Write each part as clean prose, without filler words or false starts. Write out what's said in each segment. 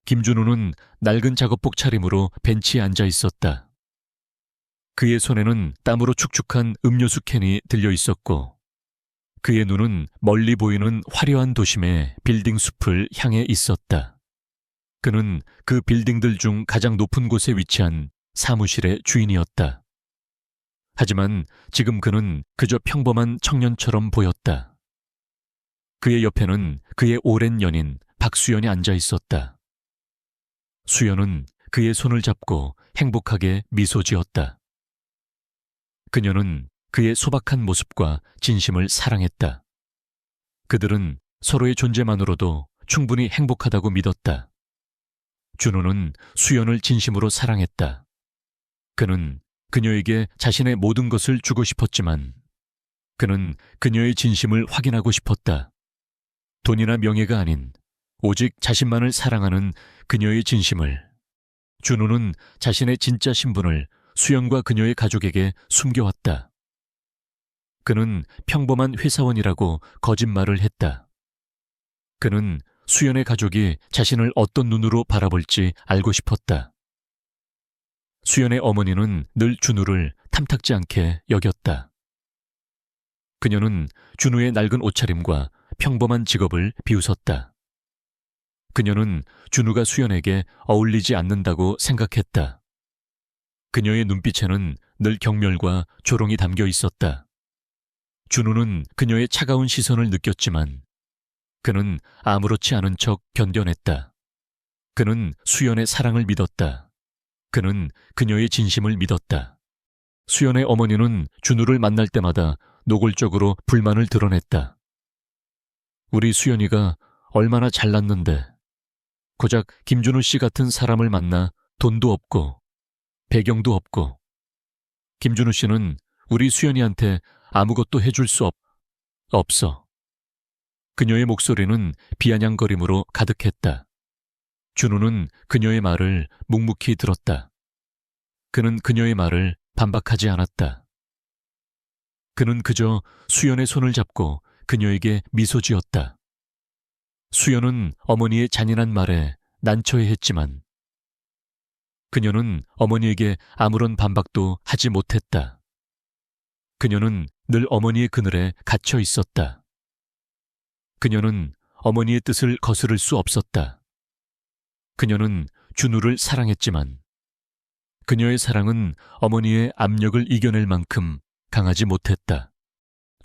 김준우는 낡은 작업복 차림으로 벤치에 앉아 있었다. 그의 손에는 땀으로 축축한 음료수 캔이 들려 있었고, 그의 눈은 멀리 보이는 화려한 도심의 빌딩 숲을 향해 있었다. 그는 그 빌딩들 중 가장 높은 곳에 위치한 사무실의 주인이었다. 하지만 지금 그는 그저 평범한 청년처럼 보였다. 그의 옆에는 그의 오랜 연인 박수연이 앉아 있었다. 수연은 그의 손을 잡고 행복하게 미소 지었다. 그녀는 그의 소박한 모습과 진심을 사랑했다. 그들은 서로의 존재만으로도 충분히 행복하다고 믿었다. 준호는 수연을 진심으로 사랑했다. 그는 그녀에게 자신의 모든 것을 주고 싶었지만 그는 그녀의 진심을 확인하고 싶었다. 돈이나 명예가 아닌 오직 자신만을 사랑하는 그녀의 진심을. 준호는 자신의 진짜 신분을 수연과 그녀의 가족에게 숨겨왔다. 그는 평범한 회사원이라고 거짓말을 했다. 그는 수연의 가족이 자신을 어떤 눈으로 바라볼지 알고 싶었다. 수연의 어머니는 늘 준우를 탐탁지 않게 여겼다. 그녀는 준우의 낡은 옷차림과 평범한 직업을 비웃었다. 그녀는 준우가 수연에게 어울리지 않는다고 생각했다. 그녀의 눈빛에는 늘 경멸과 조롱이 담겨 있었다. 준우는 그녀의 차가운 시선을 느꼈지만 그는 아무렇지 않은 척 견뎌냈다. 그는 수연의 사랑을 믿었다. 그는 그녀의 진심을 믿었다. 수연의 어머니는 준우를 만날 때마다 노골적으로 불만을 드러냈다. 우리 수연이가 얼마나 잘났는데 고작 김준우 씨 같은 사람을 만나 돈도 없고 배경도 없고 김준우 씨는 우리 수연이한테 아무것도 해줄 수 없어. 그녀의 목소리는 비아냥거림으로 가득했다. 준우는 그녀의 말을 묵묵히 들었다. 그는 그녀의 말을 반박하지 않았다. 그는 그저 수연의 손을 잡고 그녀에게 미소 지었다. 수연은 어머니의 잔인한 말에 난처해했지만 그녀는 어머니에게 아무런 반박도 하지 못했다. 그녀는 늘 어머니의 그늘에 갇혀 있었다. 그녀는 어머니의 뜻을 거스를 수 없었다. 그녀는 준우를 사랑했지만 그녀의 사랑은 어머니의 압력을 이겨낼 만큼 강하지 못했다.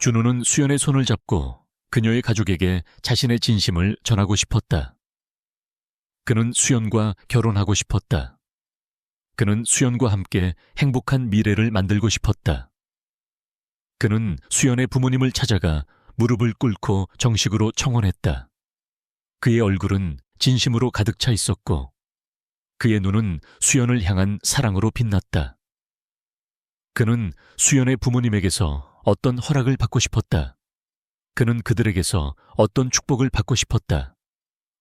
준우는 수연의 손을 잡고 그녀의 가족에게 자신의 진심을 전하고 싶었다. 그는 수연과 결혼하고 싶었다. 그는 수연과 함께 행복한 미래를 만들고 싶었다. 그는 수연의 부모님을 찾아가 무릎을 꿇고 정식으로 청혼했다. 그의 얼굴은 진심으로 가득 차 있었고 그의 눈은 수연을 향한 사랑으로 빛났다. 그는 수연의 부모님에게서 어떤 허락을 받고 싶었다. 그는 그들에게서 어떤 축복을 받고 싶었다.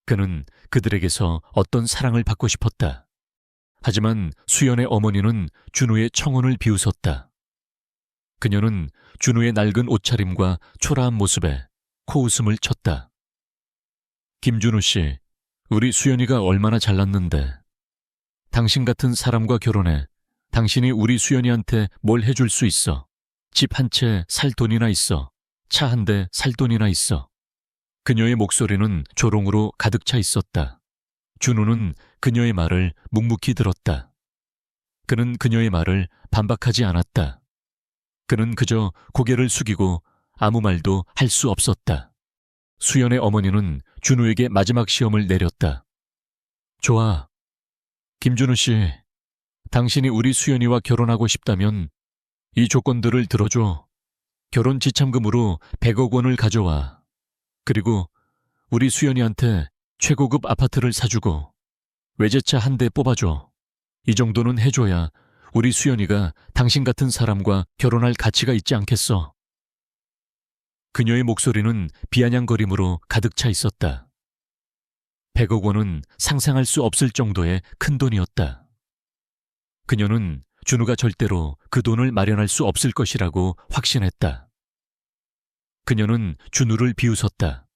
그는 그들에게서 어떤 사랑을 받고 싶었다. 하지만 수연의 어머니는 준우의 청혼을 비웃었다. 그녀는 준우의 낡은 옷차림과 초라한 모습에 코웃음을 쳤다. 김준우 씨, 우리 수연이가 얼마나 잘났는데 당신 같은 사람과 결혼해 당신이 우리 수연이한테 뭘 해줄 수 있어? 집 한 채 살 돈이나 있어. 차 한 대 살 돈이나 있어. 그녀의 목소리는 조롱으로 가득 차 있었다. 준우는 그녀의 말을 묵묵히 들었다. 그는 그녀의 말을 반박하지 않았다. 그는 그저 고개를 숙이고 아무 말도 할 수 없었다. 수연의 어머니는 준우에게 마지막 시험을 내렸다. 좋아. 김준우 씨, 당신이 우리 수연이와 결혼하고 싶다면 이 조건들을 들어줘. 결혼 지참금으로 100억 원을 가져와. 그리고 우리 수연이한테 최고급 아파트를 사주고 외제차 한 대 뽑아줘. 이 정도는 해줘야 우리 수연이가 당신 같은 사람과 결혼할 가치가 있지 않겠어. 그녀의 목소리는 비아냥거림으로 가득 차 있었다. 100억 원은 상상할 수 없을 정도의 큰 돈이었다. 그녀는 준우가 절대로 그 돈을 마련할 수 없을 것이라고 확신했다. 그녀는 준우를 비웃었다.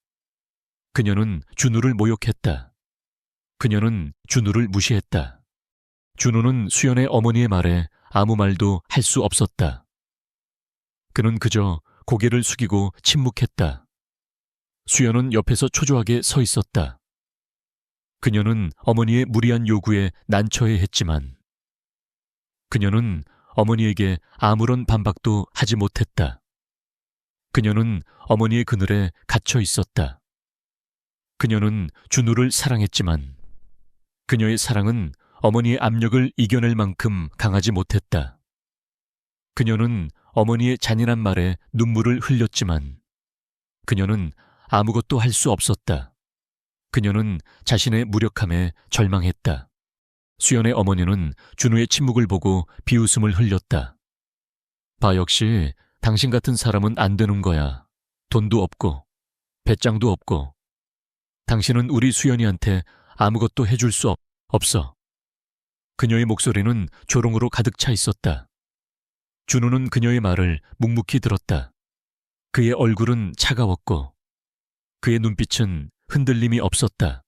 그녀는 준우를 모욕했다. 그녀는 준우를 무시했다. 준우는 수연의 어머니의 말에 아무 말도 할 수 없었다. 그는 그저 고개를 숙이고 침묵했다. 수연은 옆에서 초조하게 서 있었다. 그녀는 어머니의 무리한 요구에 난처해했지만 그녀는 어머니에게 아무런 반박도 하지 못했다. 그녀는 어머니의 그늘에 갇혀 있었다. 그녀는 준우를 사랑했지만 그녀의 사랑은 어머니의 압력을 이겨낼 만큼 강하지 못했다. 그녀는 어머니의 잔인한 말에 눈물을 흘렸지만 그녀는 아무것도 할 수 없었다. 그녀는 자신의 무력함에 절망했다. 수연의 어머니는 준우의 침묵을 보고 비웃음을 흘렸다. 봐, 역시 당신 같은 사람은 안 되는 거야. 돈도 없고 배짱도 없고 당신은 우리 수연이한테 아무것도 해줄 수 없어. 그녀의 목소리는 조롱으로 가득 차 있었다. 준우는 그녀의 말을 묵묵히 들었다. 그의 얼굴은 차가웠고 그의 눈빛은 흔들림이 없었다.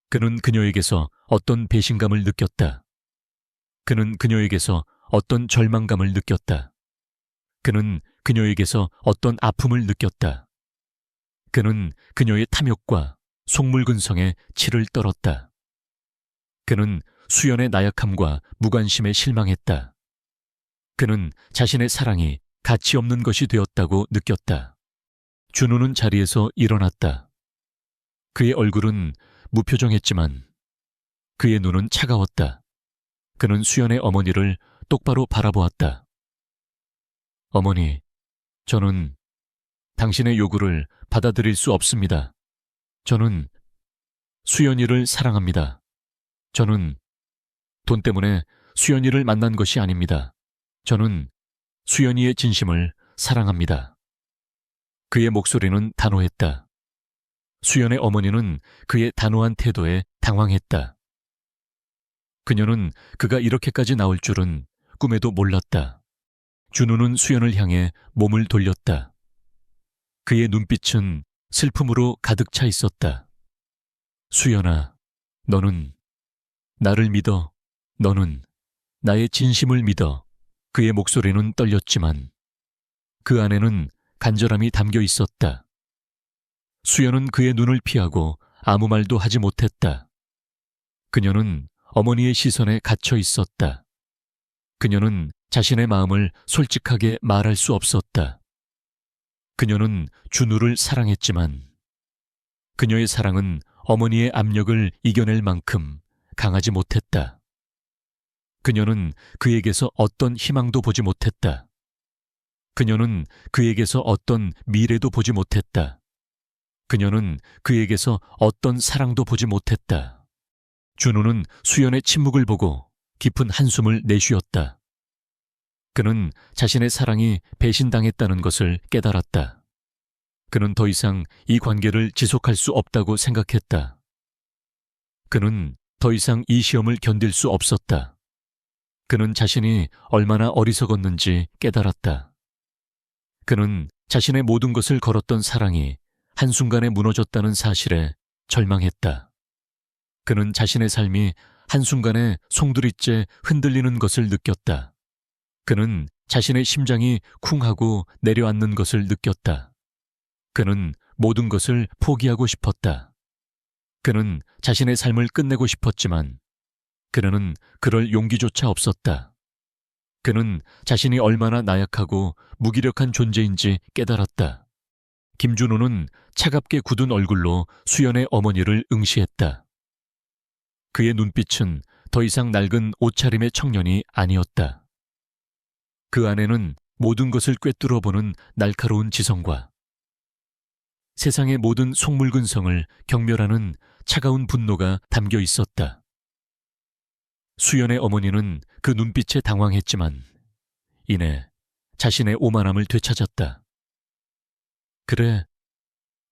그는 그녀에게서 어떤 배신감을 느꼈다. 그는 그녀에게서 어떤 절망감을 느꼈다. 그는 그녀에게서 어떤 아픔을 느꼈다. 그는 그녀의 탐욕과 속물근성에 치를 떨었다. 그는 수연의 나약함과 무관심에 실망했다. 그는 자신의 사랑이 가치 없는 것이 되었다고 느꼈다. 준우는 자리에서 일어났다. 그의 얼굴은 무표정했지만 그의 눈은 차가웠다. 그는 수연의 어머니를 똑바로 바라보았다. 어머니, 저는 당신의 요구를 받아들일 수 없습니다. 저는 수연이를 사랑합니다. 저는 돈 때문에 수연이를 만난 것이 아닙니다. 저는 수연이의 진심을 사랑합니다. 그의 목소리는 단호했다. 수연의 어머니는 그의 단호한 태도에 당황했다. 그녀는 그가 이렇게까지 나올 줄은 꿈에도 몰랐다. 준우는 수연을 향해 몸을 돌렸다. 그의 눈빛은 슬픔으로 가득 차 있었다. 수연아, 너는 나를 믿어. 너는 나의 진심을 믿어. 그의 목소리는 떨렸지만 그 안에는 간절함이 담겨 있었다. 수연은 그의 눈을 피하고 아무 말도 하지 못했다. 그녀는 어머니의 시선에 갇혀 있었다. 그녀는 자신의 마음을 솔직하게 말할 수 없었다. 그녀는 준우를 사랑했지만 그녀의 사랑은 어머니의 압력을 이겨낼 만큼 강하지 못했다. 그녀는 그에게서 어떤 희망도 보지 못했다. 그녀는 그에게서 어떤 미래도 보지 못했다. 그녀는 그에게서 어떤 사랑도 보지 못했다. 준우는 수연의 침묵을 보고 깊은 한숨을 내쉬었다. 그는 자신의 사랑이 배신당했다는 것을 깨달았다. 그는 더 이상 이 관계를 지속할 수 없다고 생각했다. 그는 더 이상 이 시험을 견딜 수 없었다. 그는 자신이 얼마나 어리석었는지 깨달았다. 그는 자신의 모든 것을 걸었던 사랑이 한순간에 무너졌다는 사실에 절망했다. 그는 자신의 삶이 한순간에 송두리째 흔들리는 것을 느꼈다. 그는 자신의 심장이 쿵하고 내려앉는 것을 느꼈다. 그는 모든 것을 포기하고 싶었다. 그는 자신의 삶을 끝내고 싶었지만 그는 그럴 용기조차 없었다. 그는 자신이 얼마나 나약하고 무기력한 존재인지 깨달았다. 김준호는 차갑게 굳은 얼굴로 수연의 어머니를 응시했다. 그의 눈빛은 더 이상 낡은 옷차림의 청년이 아니었다. 그 안에는 모든 것을 꿰뚫어 보는 날카로운 지성과 세상의 모든 속물근성을 경멸하는 차가운 분노가 담겨 있었다. 수연의 어머니는 그 눈빛에 당황했지만 이내 자신의 오만함을 되찾았다. 그래,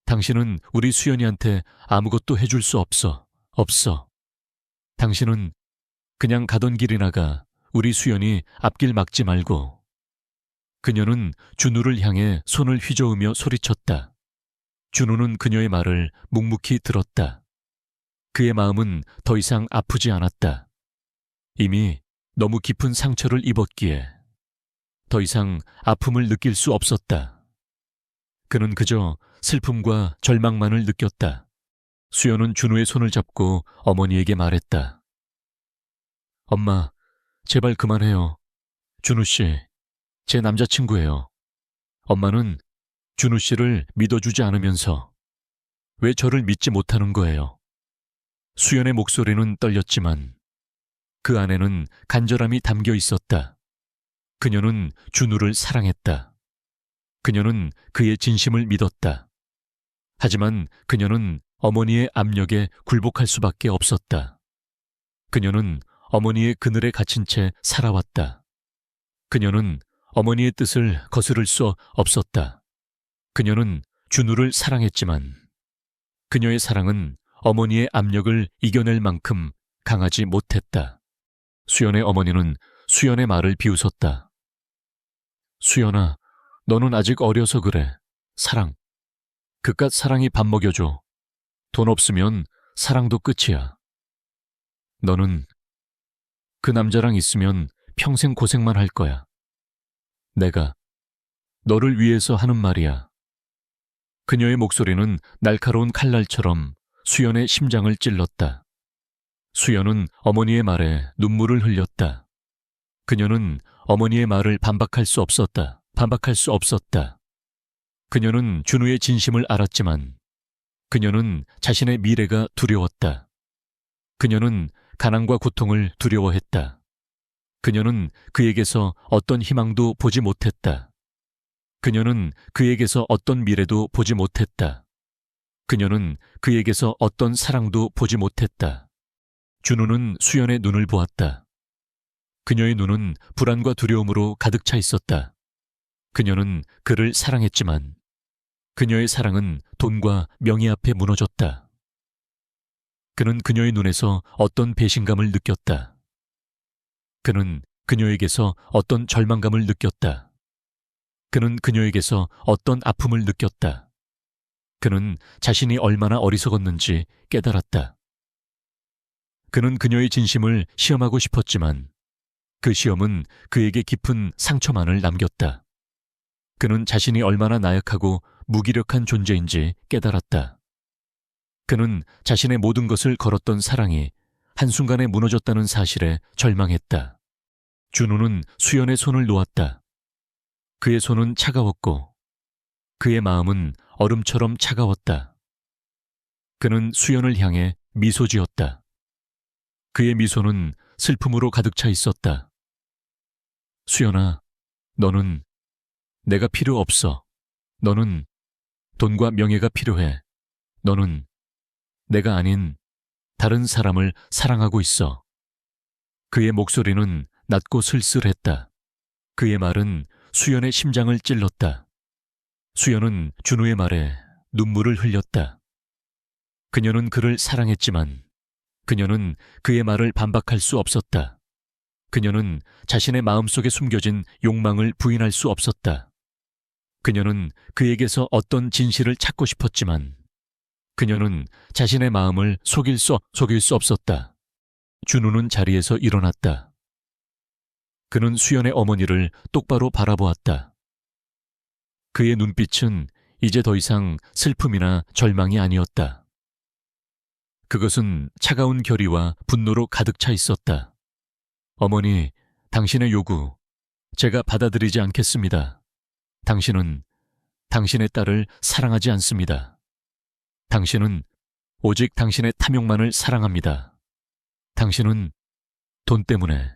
당신은 우리 수연이한테 아무것도 해줄 수 없어. 당신은 그냥 가던 길이나 가. 우리 수연이 앞길 막지 말고. 그녀는 준우를 향해 손을 휘저으며 소리쳤다. 준우는 그녀의 말을 묵묵히 들었다. 그의 마음은 더 이상 아프지 않았다. 이미 너무 깊은 상처를 입었기에 더 이상 아픔을 느낄 수 없었다. 그는 그저 슬픔과 절망만을 느꼈다. 수연은 준우의 손을 잡고 어머니에게 말했다. 엄마, 제발 그만해요. 준우 씨, 제 남자친구예요. 엄마는 준우 씨를 믿어주지 않으면서 왜 저를 믿지 못하는 거예요? 수연의 목소리는 떨렸지만 그 안에는 간절함이 담겨 있었다. 그녀는 준우를 사랑했다. 그녀는 그의 진심을 믿었다. 하지만 그녀는 어머니의 압력에 굴복할 수밖에 없었다. 그녀는 어머니의 그늘에 갇힌 채 살아왔다. 그녀는 어머니의 뜻을 거스를 수 없었다. 그녀는 준우를 사랑했지만 그녀의 사랑은 어머니의 압력을 이겨낼 만큼 강하지 못했다. 수연의 어머니는 수연의 말을 비웃었다. 수연아, 너는 아직 어려서 그래. 사랑. 그깟 사랑이 밥 먹여줘. 돈 없으면 사랑도 끝이야. 너는 그 남자랑 있으면 평생 고생만 할 거야. 내가 너를 위해서 하는 말이야. 그녀의 목소리는 날카로운 칼날처럼 수연의 심장을 찔렀다. 수연은 어머니의 말에 눈물을 흘렸다. 그녀는 어머니의 말을 반박할 수 없었다. 그녀는 준우의 진심을 알았지만 그녀는 자신의 미래가 두려웠다. 그녀는 가난과 고통을 두려워했다. 그녀는 그에게서 어떤 희망도 보지 못했다. 그녀는 그에게서 어떤 미래도 보지 못했다. 그녀는 그에게서 어떤 사랑도 보지 못했다. 준우는 수연의 눈을 보았다. 그녀의 눈은 불안과 두려움으로 가득 차 있었다. 그녀는 그를 사랑했지만 그녀의 사랑은 돈과 명예 앞에 무너졌다. 그는 그녀의 눈에서 어떤 배신감을 느꼈다. 그는 그녀에게서 어떤 절망감을 느꼈다. 그는 그녀에게서 어떤 아픔을 느꼈다. 그는 자신이 얼마나 어리석었는지 깨달았다. 그는 그녀의 진심을 시험하고 싶었지만 그 시험은 그에게 깊은 상처만을 남겼다. 그는 자신이 얼마나 나약하고 무기력한 존재인지 깨달았다. 그는 자신의 모든 것을 걸었던 사랑이 한순간에 무너졌다는 사실에 절망했다. 준우는 수연의 손을 놓았다. 그의 손은 차가웠고 그의 마음은 얼음처럼 차가웠다. 그는 수연을 향해 미소 지었다. 그의 미소는 슬픔으로 가득 차 있었다. 수연아, 너는 내가 필요 없어. 너는 돈과 명예가 필요해. 너는 내가 아닌 다른 사람을 사랑하고 있어. 그의 목소리는 낮고 쓸쓸했다. 그의 말은 수연의 심장을 찔렀다. 수연은 준우의 말에 눈물을 흘렸다. 그녀는 그를 사랑했지만 그녀는 그의 말을 반박할 수 없었다. 그녀는 자신의 마음속에 숨겨진 욕망을 부인할 수 없었다. 그녀는 그에게서 어떤 진실을 찾고 싶었지만 그녀는 자신의 마음을 속일 수 없었다. 준우는 자리에서 일어났다. 그는 수연의 어머니를 똑바로 바라보았다. 그의 눈빛은 이제 더 이상 슬픔이나 절망이 아니었다. 그것은 차가운 결의와 분노로 가득 차 있었다. 어머니, 당신의 요구, 제가 받아들이지 않겠습니다. 당신은 당신의 딸을 사랑하지 않습니다. 당신은 오직 당신의 탐욕만을 사랑합니다. 당신은 돈 때문에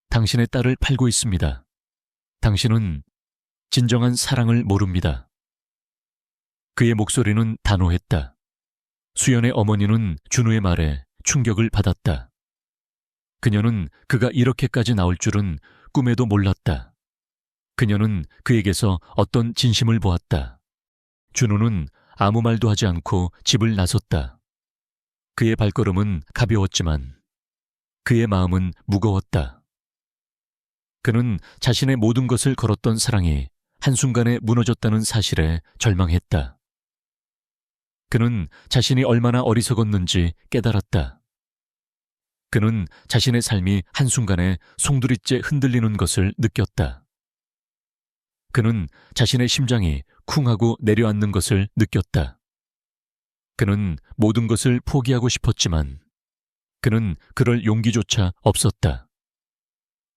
당신의 딸을 팔고 있습니다. 당신은 진정한 사랑을 모릅니다. 그의 목소리는 단호했다. 수연의 어머니는 준우의 말에 충격을 받았다. 그녀는 그가 이렇게까지 나올 줄은 꿈에도 몰랐다. 그녀는 그에게서 어떤 진심을 보았다. 준우는 아무 말도 하지 않고 집을 나섰다. 그의 발걸음은 가벼웠지만 그의 마음은 무거웠다. 그는 자신의 모든 것을 걸었던 사랑이 한순간에 무너졌다는 사실에 절망했다. 그는 자신이 얼마나 어리석었는지 깨달았다. 그는 자신의 삶이 한순간에 송두리째 흔들리는 것을 느꼈다. 그는 자신의 심장이 쿵하고 내려앉는 것을 느꼈다. 그는 모든 것을 포기하고 싶었지만 그는 그럴 용기조차 없었다.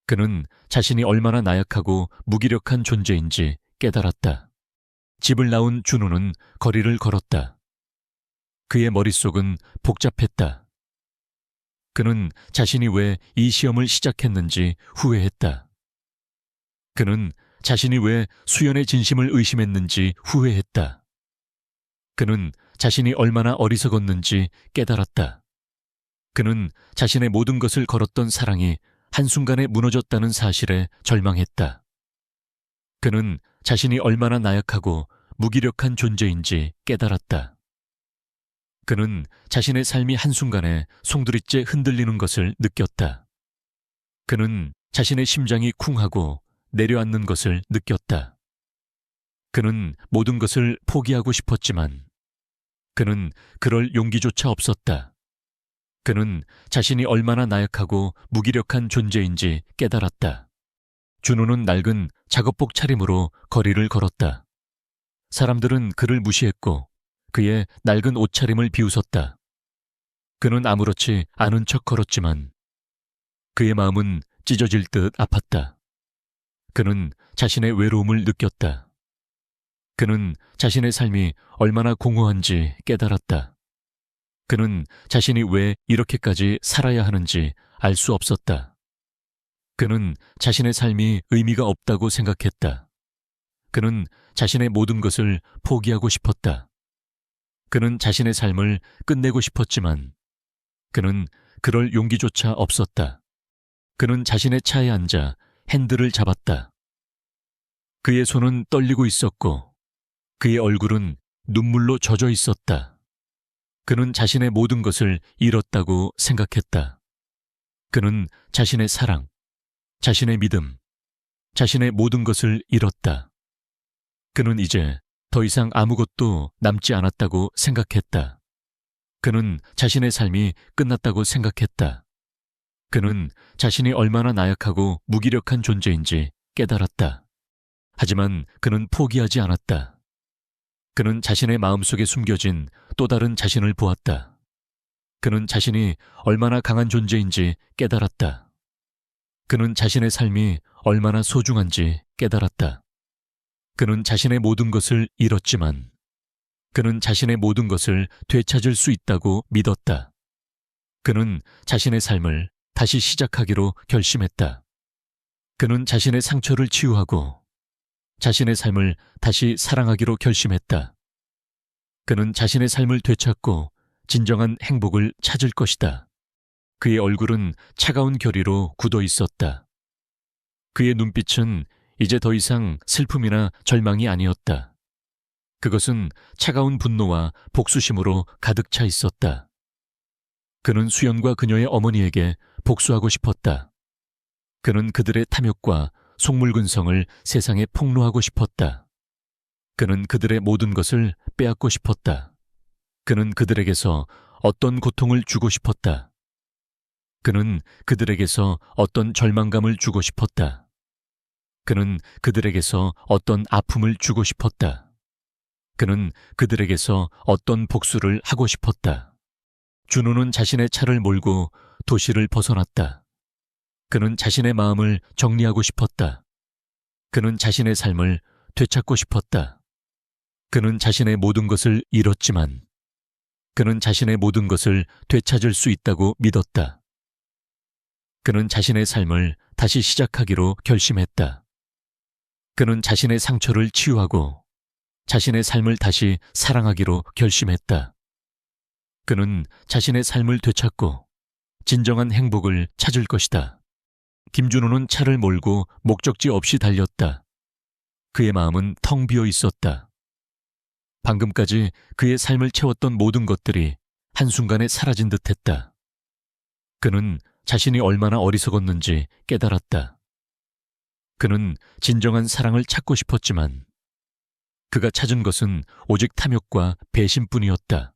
그는 자신이 얼마나 나약하고 무기력한 존재인지 깨달았다. 집을 나온 준호는 거리를 걸었다. 그의 머릿속은 복잡했다. 그는 자신이 왜 이 시험을 시작했는지 후회했다. 그는 자신이 왜 수연의 진심을 의심했는지 후회했다. 그는 자신이 얼마나 어리석었는지 깨달았다. 그는 자신의 모든 것을 걸었던 사랑이 한순간에 무너졌다는 사실에 절망했다. 그는 자신이 얼마나 나약하고 무기력한 존재인지 깨달았다. 그는 자신의 삶이 한순간에 송두리째 흔들리는 것을 느꼈다. 그는 자신의 심장이 쿵하고 내려앉는 것을 느꼈다. 그는 모든 것을 포기하고 싶었지만 그는 그럴 용기조차 없었다. 그는 자신이 얼마나 나약하고 무기력한 존재인지 깨달았다. 준호는 낡은 작업복 차림으로 거리를 걸었다. 사람들은 그를 무시했고 그의 낡은 옷차림을 비웃었다. 그는 아무렇지 않은 척 걸었지만 그의 마음은 찢어질 듯 아팠다. 그는 자신의 외로움을 느꼈다. 그는 자신의 삶이 얼마나 공허한지 깨달았다. 그는 자신이 왜 이렇게까지 살아야 하는지 알 수 없었다. 그는 자신의 삶이 의미가 없다고 생각했다. 그는 자신의 모든 것을 포기하고 싶었다. 그는 자신의 삶을 끝내고 싶었지만 그는 그럴 용기조차 없었다. 그는 자신의 차에 앉아 핸들을 잡았다. 그의 손은 떨리고 있었고 그의 얼굴은 눈물로 젖어 있었다. 그는 자신의 모든 것을 잃었다고 생각했다. 그는 자신의 사랑, 자신의 믿음, 자신의 모든 것을 잃었다. 그는 이제 더 이상 아무것도 남지 않았다고 생각했다. 그는 자신의 삶이 끝났다고 생각했다. 그는 자신이 얼마나 나약하고 무기력한 존재인지 깨달았다. 하지만 그는 포기하지 않았다. 그는 자신의 마음속에 숨겨진 또 다른 자신을 보았다. 그는 자신이 얼마나 강한 존재인지 깨달았다. 그는 자신의 삶이 얼마나 소중한지 깨달았다. 그는 자신의 모든 것을 잃었지만 그는 자신의 모든 것을 되찾을 수 있다고 믿었다. 그는 자신의 삶을 다시 시작하기로 결심했다. 그는 자신의 상처를 치유하고 자신의 삶을 다시 사랑하기로 결심했다. 그는 자신의 삶을 되찾고 진정한 행복을 찾을 것이다. 그의 얼굴은 차가운 결의로 굳어 있었다. 그의 눈빛은 이제 더 이상 슬픔이나 절망이 아니었다. 그것은 차가운 분노와 복수심으로 가득 차 있었다. 그는 수연과 그녀의 어머니에게 복수하고 싶었다. 그는 그들의 탐욕과 속물근성을 세상에 폭로하고 싶었다. 그는 그들의 모든 것을 빼앗고 싶었다. 그는 그들에게서 어떤 고통을 주고 싶었다. 그는 그들에게서 어떤 절망감을 주고 싶었다. 그는 그들에게서 어떤 아픔을 주고 싶었다. 그는 그들에게서 어떤 복수를 하고 싶었다. 준호는 자신의 차를 몰고 도시를 벗어났다. 그는 자신의 마음을 정리하고 싶었다. 그는 자신의 삶을 되찾고 싶었다. 그는 자신의 모든 것을 잃었지만 그는 자신의 모든 것을 되찾을 수 있다고 믿었다. 그는 자신의 삶을 다시 시작하기로 결심했다. 그는 자신의 상처를 치유하고 자신의 삶을 다시 사랑하기로 결심했다. 그는 자신의 삶을 되찾고 진정한 행복을 찾을 것이다. 김준호는 차를 몰고 목적지 없이 달렸다. 그의 마음은 텅 비어 있었다. 방금까지 그의 삶을 채웠던 모든 것들이 한순간에 사라진 듯했다. 그는 자신이 얼마나 어리석었는지 깨달았다. 그는 진정한 사랑을 찾고 싶었지만 그가 찾은 것은 오직 탐욕과 배신뿐이었다.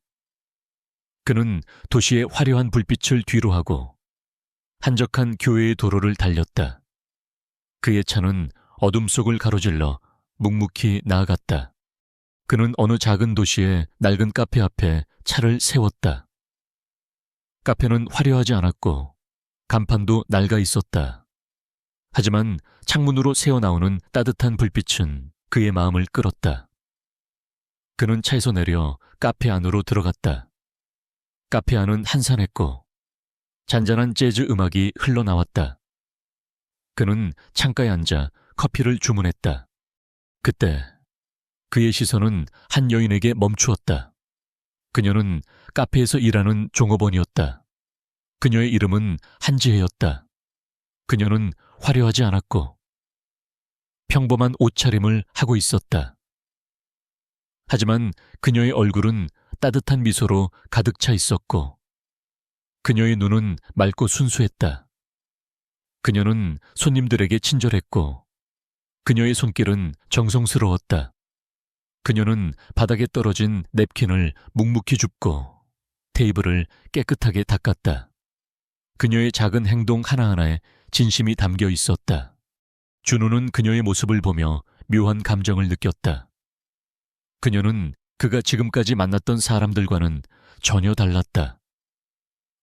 그는 도시의 화려한 불빛을 뒤로하고 한적한 교회의 도로를 달렸다. 그의 차는 어둠 속을 가로질러 묵묵히 나아갔다. 그는 어느 작은 도시의 낡은 카페 앞에 차를 세웠다. 카페는 화려하지 않았고 간판도 낡아 있었다. 하지만 창문으로 새어나오는 따뜻한 불빛은 그의 마음을 끌었다. 그는 차에서 내려 카페 안으로 들어갔다. 카페 안은 한산했고 잔잔한 재즈 음악이 흘러나왔다. 그는 창가에 앉아 커피를 주문했다. 그때 그의 시선은 한 여인에게 멈추었다. 그녀는 카페에서 일하는 종업원이었다. 그녀의 이름은 한지혜였다. 그녀는 화려하지 않았고 평범한 옷차림을 하고 있었다. 하지만 그녀의 얼굴은 따뜻한 미소로 가득 차 있었고 그녀의 눈은 맑고 순수했다. 그녀는 손님들에게 친절했고 그녀의 손길은 정성스러웠다. 그녀는 바닥에 떨어진 냅킨을 묵묵히 줍고 테이블을 깨끗하게 닦았다. 그녀의 작은 행동 하나하나에 진심이 담겨 있었다. 준호는 그녀의 모습을 보며 묘한 감정을 느꼈다. 그녀는 그가 지금까지 만났던 사람들과는 전혀 달랐다.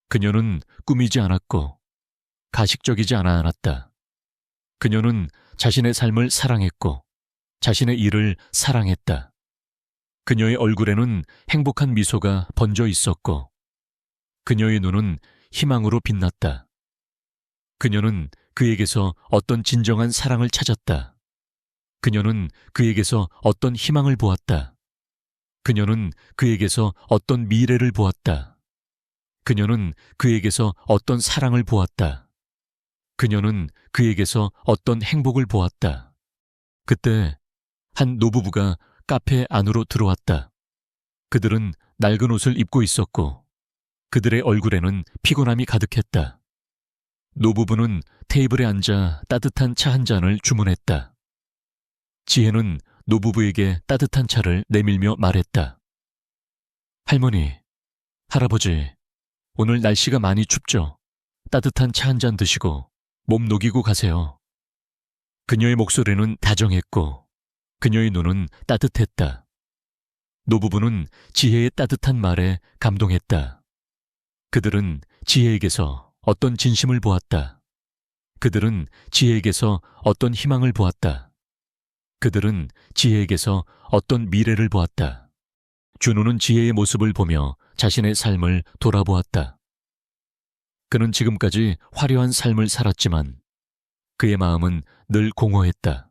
그녀는 꾸미지 않았고 가식적이지 않았다. 그녀는 자신의 삶을 사랑했고 자신의 일을 사랑했다. 그녀의 얼굴에는 행복한 미소가 번져 있었고 그녀의 눈은 희망으로 빛났다. 그녀는 그에게서 어떤 진정한 사랑을 찾았다. 그녀는 그에게서 어떤 희망을 보았다. 그녀는 그에게서 어떤 미래를 보았다. 그녀는 그에게서 어떤 사랑을 보았다. 그녀는 그에게서 어떤 행복을 보았다. 그때 한 노부부가 카페 안으로 들어왔다. 그들은 낡은 옷을 입고 있었고 그들의 얼굴에는 피곤함이 가득했다. 노부부는 테이블에 앉아 따뜻한 차 한 잔을 주문했다. 지혜는 노부부에게 따뜻한 차를 내밀며 말했다. 할머니, 할아버지, 오늘 날씨가 많이 춥죠? 따뜻한 차 한 잔 드시고 몸 녹이고 가세요. 그녀의 목소리는 다정했고 그녀의 눈은 따뜻했다. 노부부는 지혜의 따뜻한 말에 감동했다. 그들은 지혜에게서 어떤 진심을 보았다. 그들은 지혜에게서 어떤 희망을 보았다. 그들은 지혜에게서 어떤 미래를 보았다. 준호는 지혜의 모습을 보며 자신의 삶을 돌아보았다. 그는 지금까지 화려한 삶을 살았지만 그의 마음은 늘 공허했다.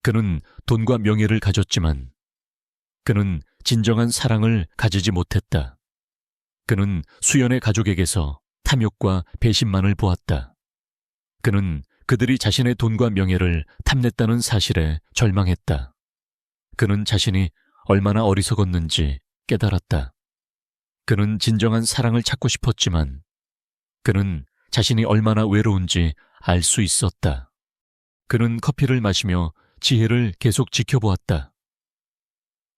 그는 돈과 명예를 가졌지만 그는 진정한 사랑을 가지지 못했다. 그는 수연의 가족에게서 탐욕과 배신만을 보았다. 그는 그들이 자신의 돈과 명예를 탐냈다는 사실에 절망했다. 그는 자신이 얼마나 어리석었는지 깨달았다. 그는 진정한 사랑을 찾고 싶었지만 그는 자신이 얼마나 외로운지 알 수 있었다. 그는 커피를 마시며 지혜를 계속 지켜보았다.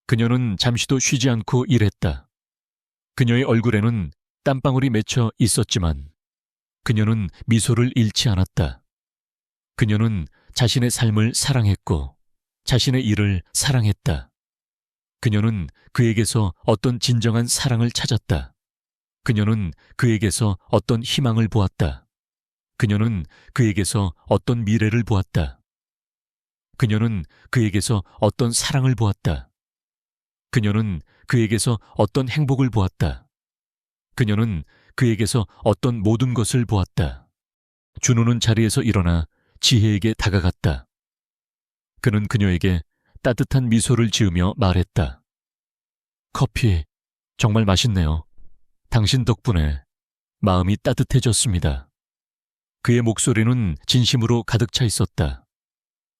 그녀는 잠시도 쉬지 않고 일했다. 그녀의 얼굴에는 땀방울이 맺혀 있었지만 그녀는 미소를 잃지 않았다. 그녀는 자신의 삶을 사랑했고 자신의 일을 사랑했다. 그녀는 그에게서 어떤 진정한 사랑을 찾았다. 그녀는 그에게서 어떤 희망을 보았다. 그녀는 그에게서 어떤 미래를 보았다. 그녀는 그에게서 어떤 사랑을 보았다. 그녀는 그에게서 어떤 행복을 보았다. 그녀는 그에게서 어떤 모든 것을 보았다. 준호는 자리에서 일어나 지혜에게 다가갔다. 그는 그녀에게 따뜻한 미소를 지으며 말했다. 커피 정말 맛있네요. 당신 덕분에 마음이 따뜻해졌습니다. 그의 목소리는 진심으로 가득 차 있었다.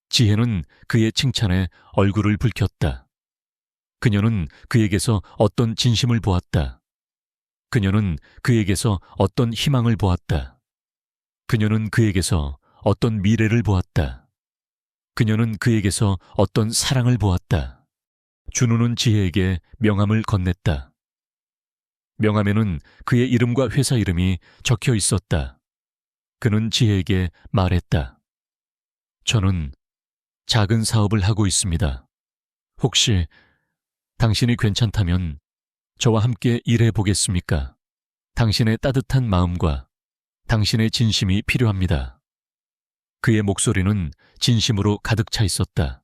지혜는 그의 칭찬에 얼굴을 붉혔다. 그녀는 그에게서 어떤 진심을 보았다. 그녀는 그에게서 어떤 희망을 보았다. 그녀는 그에게서 어떤 미래를 보았다. 그녀는 그에게서 어떤 사랑을 보았다. 준우는 지혜에게 명함을 건넸다. 명함에는 그의 이름과 회사 이름이 적혀 있었다. 그는 지혜에게 말했다. 저는 작은 사업을 하고 있습니다. 혹시 당신이 괜찮다면 저와 함께 일해 보겠습니까? 당신의 따뜻한 마음과 당신의 진심이 필요합니다. 그의 목소리는 진심으로 가득 차 있었다.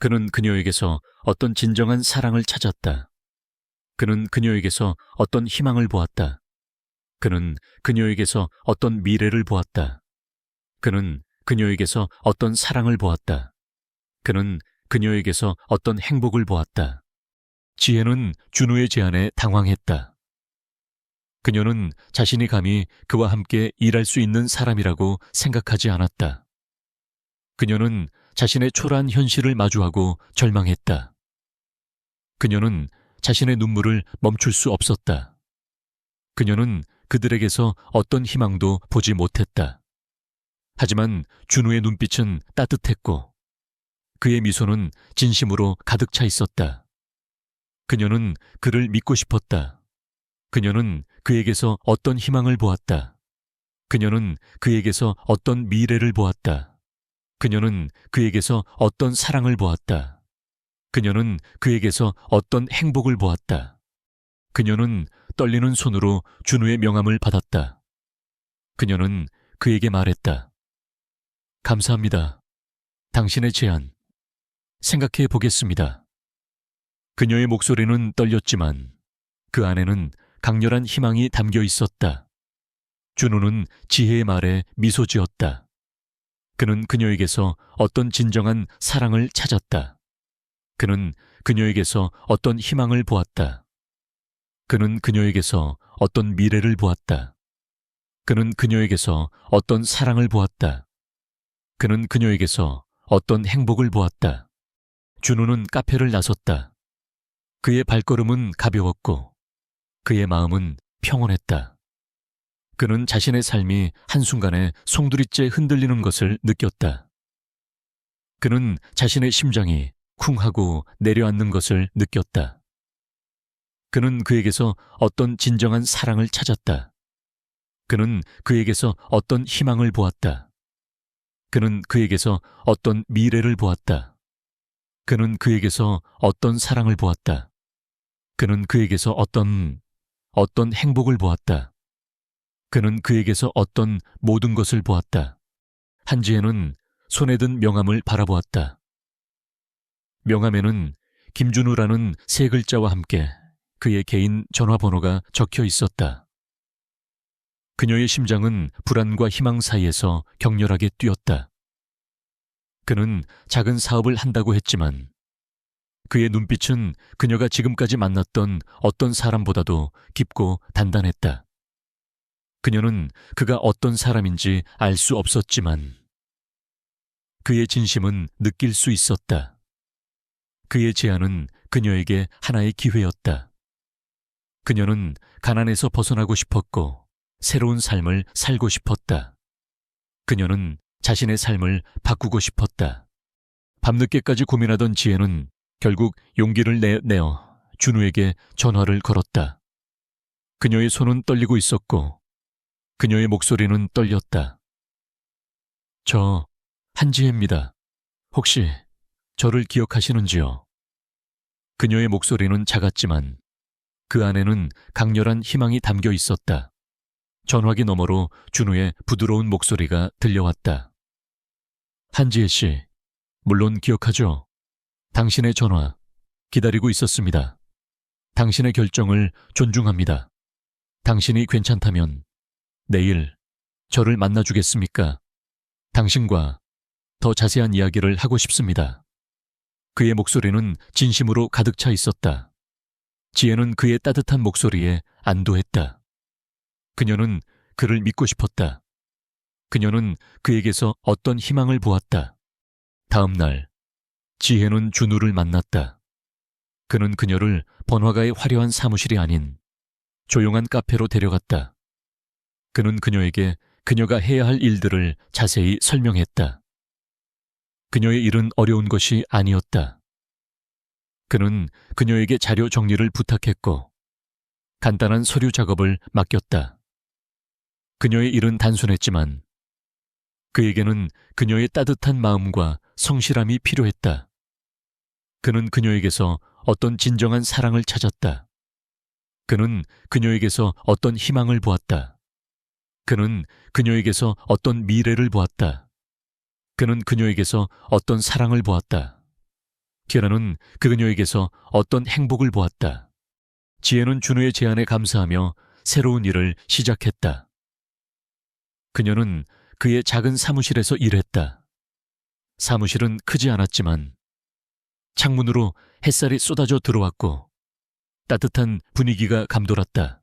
그는 그녀에게서 어떤 진정한 사랑을 찾았다. 그는 그녀에게서 어떤 희망을 보았다. 그는 그녀에게서 어떤 미래를 보았다. 그는 그녀에게서 어떤 사랑을 보았다. 그는 그녀에게서 어떤 행복을 보았다. 지혜는 준우의 제안에 당황했다. 그녀는 자신이 감히 그와 함께 일할 수 있는 사람이라고 생각하지 않았다. 그녀는 자신의 초라한 현실을 마주하고 절망했다. 그녀는 자신의 눈물을 멈출 수 없었다. 그녀는 그들에게서 어떤 희망도 보지 못했다. 하지만 준우의 눈빛은 따뜻했고 그의 미소는 진심으로 가득 차 있었다. 그녀는 그를 믿고 싶었다. 그녀는 그에게서 어떤 희망을 보았다. 그녀는 그에게서 어떤 미래를 보았다. 그녀는 그에게서 어떤 사랑을 보았다. 그녀는 그에게서 어떤 행복을 보았다. 그녀는 떨리는 손으로 준우의 명함을 받았다. 그녀는 그에게 말했다. 감사합니다. 당신의 제안, 생각해 보겠습니다. 그녀의 목소리는 떨렸지만 그 안에는 강렬한 희망이 담겨 있었다. 준우는 지혜의 말에 미소 지었다. 그는 그녀에게서 어떤 진정한 사랑을 찾았다. 그는 그녀에게서 어떤 희망을 보았다. 그는 그녀에게서 어떤 미래를 보았다. 그는 그녀에게서 어떤 사랑을 보았다. 그는 그녀에게서 어떤 행복을 보았다. 준우는 카페를 나섰다. 그의 발걸음은 가벼웠고 그의 마음은 평온했다. 그는 자신의 삶이 한순간에 송두리째 흔들리는 것을 느꼈다. 그는 자신의 심장이 쿵하고 내려앉는 것을 느꼈다. 그는 그에게서 어떤 진정한 사랑을 찾았다. 그는 그에게서 어떤 희망을 보았다. 그는 그에게서 어떤 미래를 보았다. 그는 그에게서 어떤 사랑을 보았다. 그는 그에게서 어떤 행복을 보았다. 그는 그에게서 어떤 모든 것을 보았다. 한지혜는 손에 든 명함을 바라보았다. 명함에는 김준우라는 세 글자와 함께 그의 개인 전화번호가 적혀 있었다. 그녀의 심장은 불안과 희망 사이에서 격렬하게 뛰었다. 그는 작은 사업을 한다고 했지만 그의 눈빛은 그녀가 지금까지 만났던 어떤 사람보다도 깊고 단단했다. 그녀는 그가 어떤 사람인지 알 수 없었지만 그의 진심은 느낄 수 있었다. 그의 제안은 그녀에게 하나의 기회였다. 그녀는 가난에서 벗어나고 싶었고 새로운 삶을 살고 싶었다. 그녀는 자신의 삶을 바꾸고 싶었다. 밤늦게까지 고민하던 지혜는 결국 용기를 내어 준우에게 전화를 걸었다. 그녀의 손은 떨리고 있었고 그녀의 목소리는 떨렸다. 저 한지혜입니다. 혹시 저를 기억하시는지요? 그녀의 목소리는 작았지만 그 안에는 강렬한 희망이 담겨 있었다. 전화기 너머로 준우의 부드러운 목소리가 들려왔다. 한지혜 씨, 물론 기억하죠? 당신의 전화 기다리고 있었습니다. 당신의 결정을 존중합니다. 당신이 괜찮다면 내일 저를 만나주겠습니까? 당신과 더 자세한 이야기를 하고 싶습니다. 그의 목소리는 진심으로 가득 차 있었다. 지혜는 그의 따뜻한 목소리에 안도했다. 그녀는 그를 믿고 싶었다. 그녀는 그에게서 어떤 희망을 보았다. 다음 날, 지혜는 준우를 만났다. 그는 그녀를 번화가의 화려한 사무실이 아닌 조용한 카페로 데려갔다. 그는 그녀에게 그녀가 해야 할 일들을 자세히 설명했다. 그녀의 일은 어려운 것이 아니었다. 그는 그녀에게 자료 정리를 부탁했고 간단한 서류 작업을 맡겼다. 그녀의 일은 단순했지만 그에게는 그녀의 따뜻한 마음과 성실함이 필요했다. 그는 그녀에게서 어떤 진정한 사랑을 찾았다. 그는 그녀에게서 어떤 희망을 보았다. 그는 그녀에게서 어떤 미래를 보았다. 그는 그녀에게서 어떤 사랑을 보았다. 키라는 그녀에게서 어떤 행복을 보았다. 지혜는 준우의 제안에 감사하며 새로운 일을 시작했다. 그녀는 그의 작은 사무실에서 일했다. 사무실은 크지 않았지만 창문으로 햇살이 쏟아져 들어왔고 따뜻한 분위기가 감돌았다.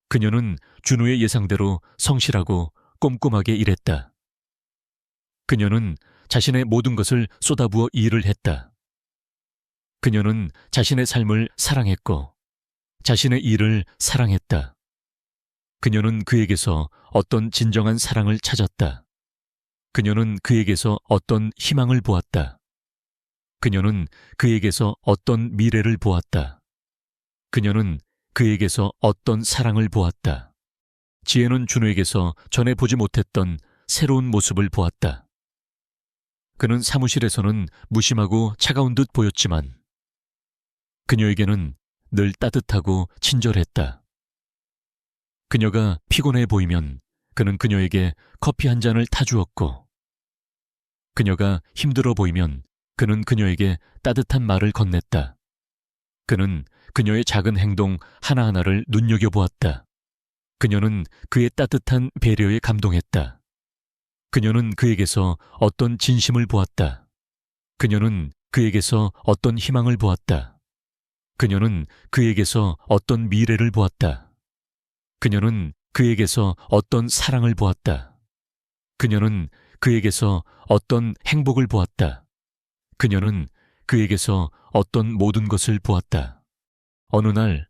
그녀는 준우의 예상대로 성실하고 꼼꼼하게 일했다. 그녀는 자신의 모든 것을 쏟아부어 일을 했다. 그녀는 자신의 삶을 사랑했고 자신의 일을 사랑했다. 그녀는 그에게서 어떤 진정한 사랑을 찾았다. 그녀는 그에게서 어떤 희망을 보았다. 그녀는 그에게서 어떤 미래를 보았다. 그녀는 그에게서 어떤 사랑을 보았다. 지혜는 준우에게서 전에 보지 못했던 새로운 모습을 보았다. 그는 사무실에서는 무심하고 차가운 듯 보였지만 그녀에게는 늘 따뜻하고 친절했다. 그녀가 피곤해 보이면 그는 그녀에게 커피 한 잔을 타주었고 그녀가 힘들어 보이면 그는 그녀에게 따뜻한 말을 건넸다. 그는 그녀의 작은 행동 하나하나를 눈여겨보았다. 그녀는 그의 따뜻한 배려에 감동했다. 그녀는 그에게서 어떤 진심을 보았다. 그녀는 그에게서 어떤 희망을 보았다. 그녀는 그에게서 어떤 미래를 보았다. 그녀는 그에게서 어떤 사랑을 보았다. 그녀는 그에게서 어떤 행복을 보았다. 그녀는 그에게서 어떤 모든 것을 보았다. 어느 날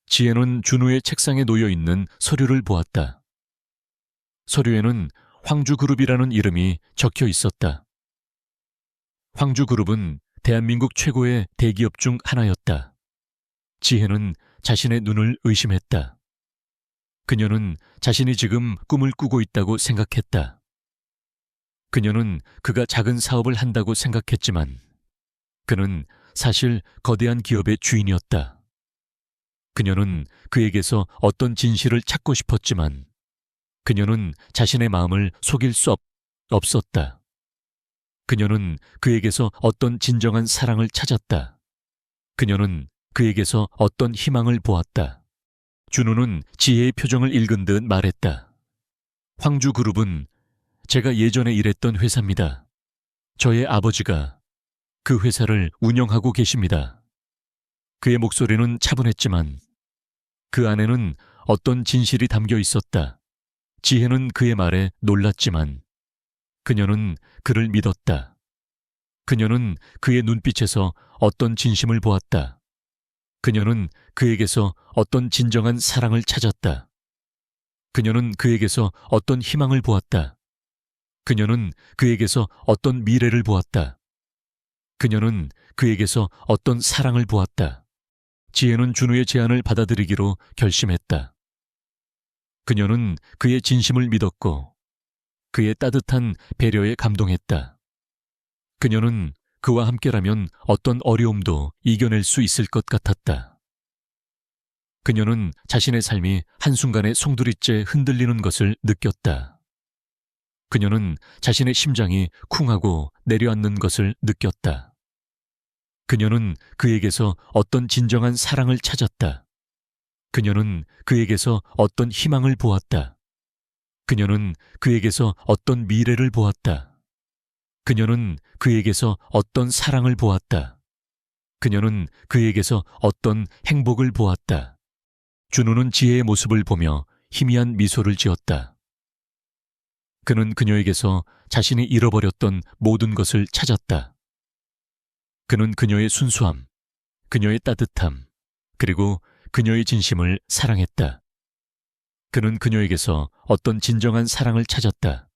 지혜는 준우의 책상에 놓여 있는 서류를 보았다. 서류에는 황주그룹이라는 이름이 적혀 있었다. 황주그룹은 대한민국 최고의 대기업 중 하나였다. 지혜는 자신의 눈을 의심했다. 그녀는 자신이 지금 꿈을 꾸고 있다고 생각했다. 그녀는 그가 작은 사업을 한다고 생각했지만 그는 사실 거대한 기업의 주인이었다. 그녀는 그에게서 어떤 진실을 찾고 싶었지만 그녀는 자신의 마음을 속일 수 없었다. 그녀는 그에게서 어떤 진정한 사랑을 찾았다. 그녀는 그에게서 어떤 희망을 보았다. 준우는 지혜의 표정을 읽은 듯 말했다. 황주그룹은 제가 예전에 일했던 회사입니다. 저의 아버지가 그 회사를 운영하고 계십니다. 그의 목소리는 차분했지만 그 안에는 어떤 진실이 담겨 있었다. 지혜는 그의 말에 놀랐지만 그녀는 그를 믿었다. 그녀는 그의 눈빛에서 어떤 진심을 보았다. 그녀는 그에게서 어떤 진정한 사랑을 찾았다. 그녀는 그에게서 어떤 희망을 보았다. 그녀는 그에게서 어떤 미래를 보았다. 그녀는 그에게서 어떤 사랑을 보았다. 지혜는 준우의 제안을 받아들이기로 결심했다. 그녀는 그의 진심을 믿었고 그의 따뜻한 배려에 감동했다. 그녀는 그와 함께라면 어떤 어려움도 이겨낼 수 있을 것 같았다. 그녀는 자신의 삶이 한순간에 송두리째 흔들리는 것을 느꼈다. 그녀는 자신의 심장이 쿵하고 내려앉는 것을 느꼈다. 그녀는 그에게서 어떤 진정한 사랑을 찾았다. 그녀는 그에게서 어떤 희망을 보았다. 그녀는 그에게서 어떤 미래를 보았다. 그녀는 그에게서 어떤 사랑을 보았다. 그녀는 그에게서 어떤 행복을 보았다. 준우는 지혜의 모습을 보며 희미한 미소를 지었다. 그는 그녀에게서 자신이 잃어버렸던 모든 것을 찾았다. 그는 그녀의 순수함, 그녀의 따뜻함, 그리고 그녀의 진심을 사랑했다. 그는 그녀에게서 어떤 진정한 사랑을 찾았다.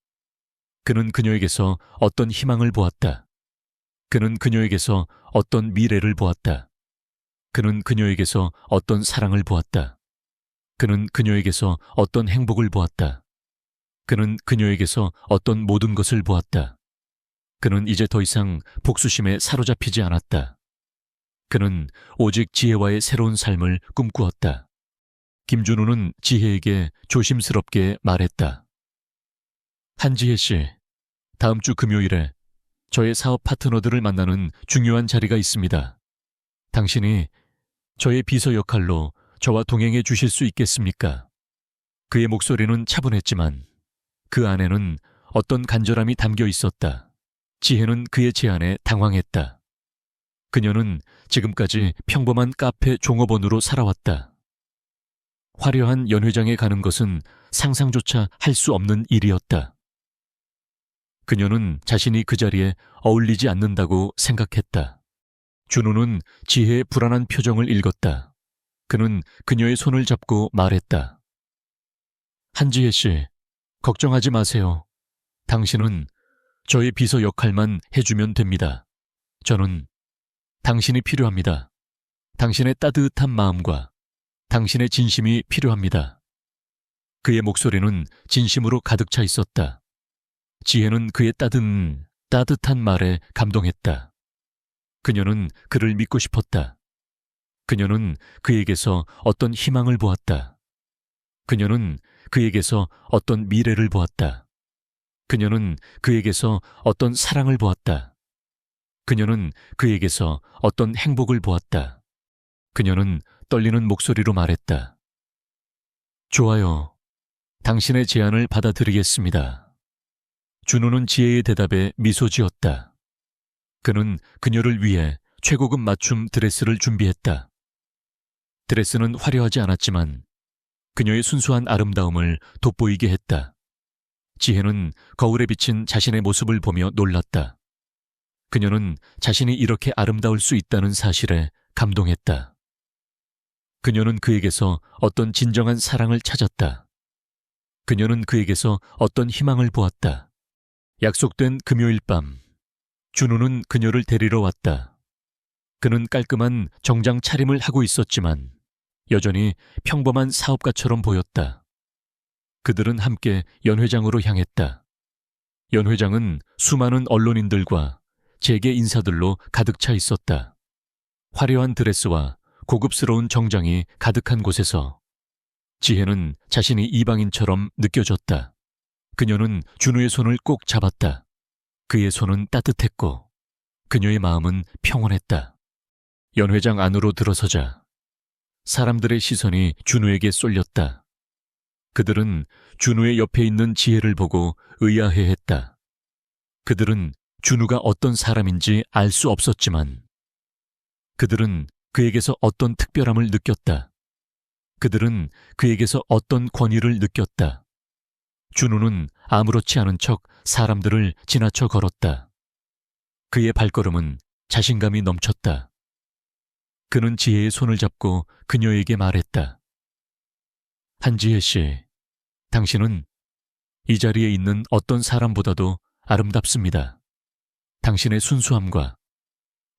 그는 그녀에게서 어떤 희망을 보았다. 그는 그녀에게서 어떤 미래를 보았다. 그는 그녀에게서 어떤 사랑을 보았다. 그는 그녀에게서 어떤 행복을 보았다. 그는 그녀에게서 어떤 모든 것을 보았다. 그는 이제 더 이상 복수심에 사로잡히지 않았다. 그는 오직 지혜와의 새로운 삶을 꿈꾸었다. 김준호는 지혜에게 조심스럽게 말했다. 한지혜 씨, 다음 주 금요일에 저의 사업 파트너들을 만나는 중요한 자리가 있습니다. 당신이 저의 비서 역할로 저와 동행해 주실 수 있겠습니까? 그의 목소리는 차분했지만 그 안에는 어떤 간절함이 담겨 있었다. 지혜는 그의 제안에 당황했다. 그녀는 지금까지 평범한 카페 종업원으로 살아왔다. 화려한 연회장에 가는 것은 상상조차 할 수 없는 일이었다. 그녀는 자신이 그 자리에 어울리지 않는다고 생각했다. 준호는 지혜의 불안한 표정을 읽었다. 그는 그녀의 손을 잡고 말했다. 한지혜 씨, 걱정하지 마세요. 당신은 저의 비서 역할만 해주면 됩니다. 저는 당신이 필요합니다. 당신의 따뜻한 마음과 당신의 진심이 필요합니다. 그의 목소리는 진심으로 가득 차 있었다. 지혜는 그의 따뜻한 말에 감동했다. 그녀는 그를 믿고 싶었다. 그녀는 그에게서 어떤 희망을 보았다. 그녀는 그에게서 어떤 미래를 보았다. 그녀는 그에게서 어떤 사랑을 보았다. 그녀는 그에게서 어떤 행복을 보았다. 그녀는 떨리는 목소리로 말했다. 좋아요. 당신의 제안을 받아들이겠습니다. 준호는 지혜의 대답에 미소 지었다. 그는 그녀를 위해 최고급 맞춤 드레스를 준비했다. 드레스는 화려하지 않았지만 그녀의 순수한 아름다움을 돋보이게 했다. 지혜는 거울에 비친 자신의 모습을 보며 놀랐다. 그녀는 자신이 이렇게 아름다울 수 있다는 사실에 감동했다. 그녀는 그에게서 어떤 진정한 사랑을 찾았다. 그녀는 그에게서 어떤 희망을 보았다. 약속된 금요일 밤, 준호는 그녀를 데리러 왔다. 그는 깔끔한 정장 차림을 하고 있었지만 여전히 평범한 사업가처럼 보였다. 그들은 함께 연회장으로 향했다. 연회장은 수많은 언론인들과 재계 인사들로 가득 차 있었다. 화려한 드레스와 고급스러운 정장이 가득한 곳에서 지혜는 자신이 이방인처럼 느껴졌다. 그녀는 준호의 손을 꼭 잡았다. 그의 손은 따뜻했고 그녀의 마음은 평온했다. 연회장 안으로 들어서자 사람들의 시선이 준호에게 쏠렸다. 그들은 준호의 옆에 있는 지혜를 보고 의아해했다. 그들은 준호가 어떤 사람인지 알 수 없었지만 그들은 그에게서 어떤 특별함을 느꼈다. 그들은 그에게서 어떤 권위를 느꼈다. 준호는 아무렇지 않은 척 사람들을 지나쳐 걸었다. 그의 발걸음은 자신감이 넘쳤다. 그는 지혜의 손을 잡고 그녀에게 말했다. 한지혜 씨, 당신은 이 자리에 있는 어떤 사람보다도 아름답습니다. 당신의 순수함과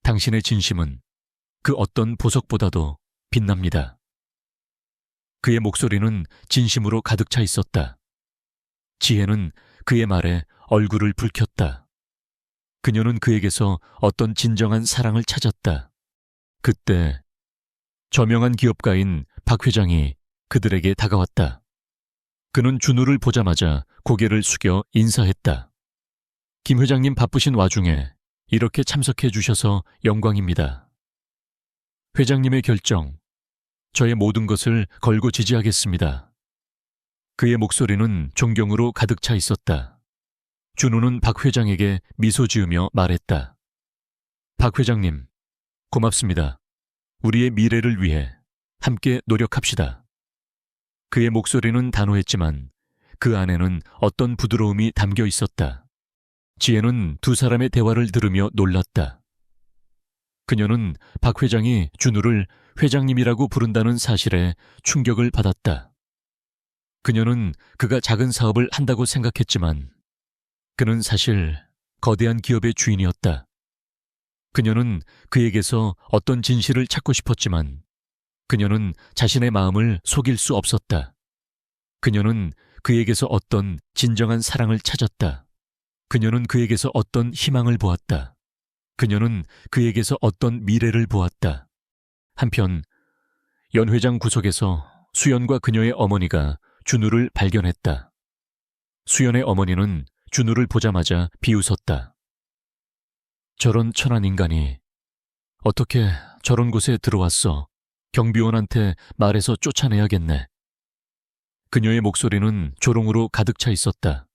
당신의 진심은 그 어떤 보석보다도 빛납니다. 그의 목소리는 진심으로 가득 차 있었다. 지혜는 그의 말에 얼굴을 붉혔다. 그녀는 그에게서 어떤 진정한 사랑을 찾았다. 그때 저명한 기업가인 박 회장이 그들에게 다가왔다. 그는 준호를 보자마자 고개를 숙여 인사했다. 김 회장님 바쁘신 와중에 이렇게 참석해 주셔서 영광입니다. 회장님의 결정, 저의 모든 것을 걸고 지지하겠습니다. 그의 목소리는 존경으로 가득 차 있었다. 준호는 박 회장에게 미소 지으며 말했다. 박 회장님, 고맙습니다. 우리의 미래를 위해 함께 노력합시다. 그의 목소리는 단호했지만 그 안에는 어떤 부드러움이 담겨 있었다. 지혜는 두 사람의 대화를 들으며 놀랐다. 그녀는 박 회장이 준호를 회장님이라고 부른다는 사실에 충격을 받았다. 그녀는 그가 작은 사업을 한다고 생각했지만 그는 사실 거대한 기업의 주인이었다. 그녀는 그에게서 어떤 진실을 찾고 싶었지만 그녀는 자신의 마음을 속일 수 없었다. 그녀는 그에게서 어떤 진정한 사랑을 찾았다. 그녀는 그에게서 어떤 희망을 보았다. 그녀는 그에게서 어떤 미래를 보았다. 한편 연회장 구석에서 수연과 그녀의 어머니가 준우를 발견했다. 수연의 어머니는 준우를 보자마자 비웃었다. 저런 천한 인간이 어떻게 저런 곳에 들어왔어? 경비원한테 말해서 쫓아내야겠네. 그녀의 목소리는 조롱으로 가득 차 있었다.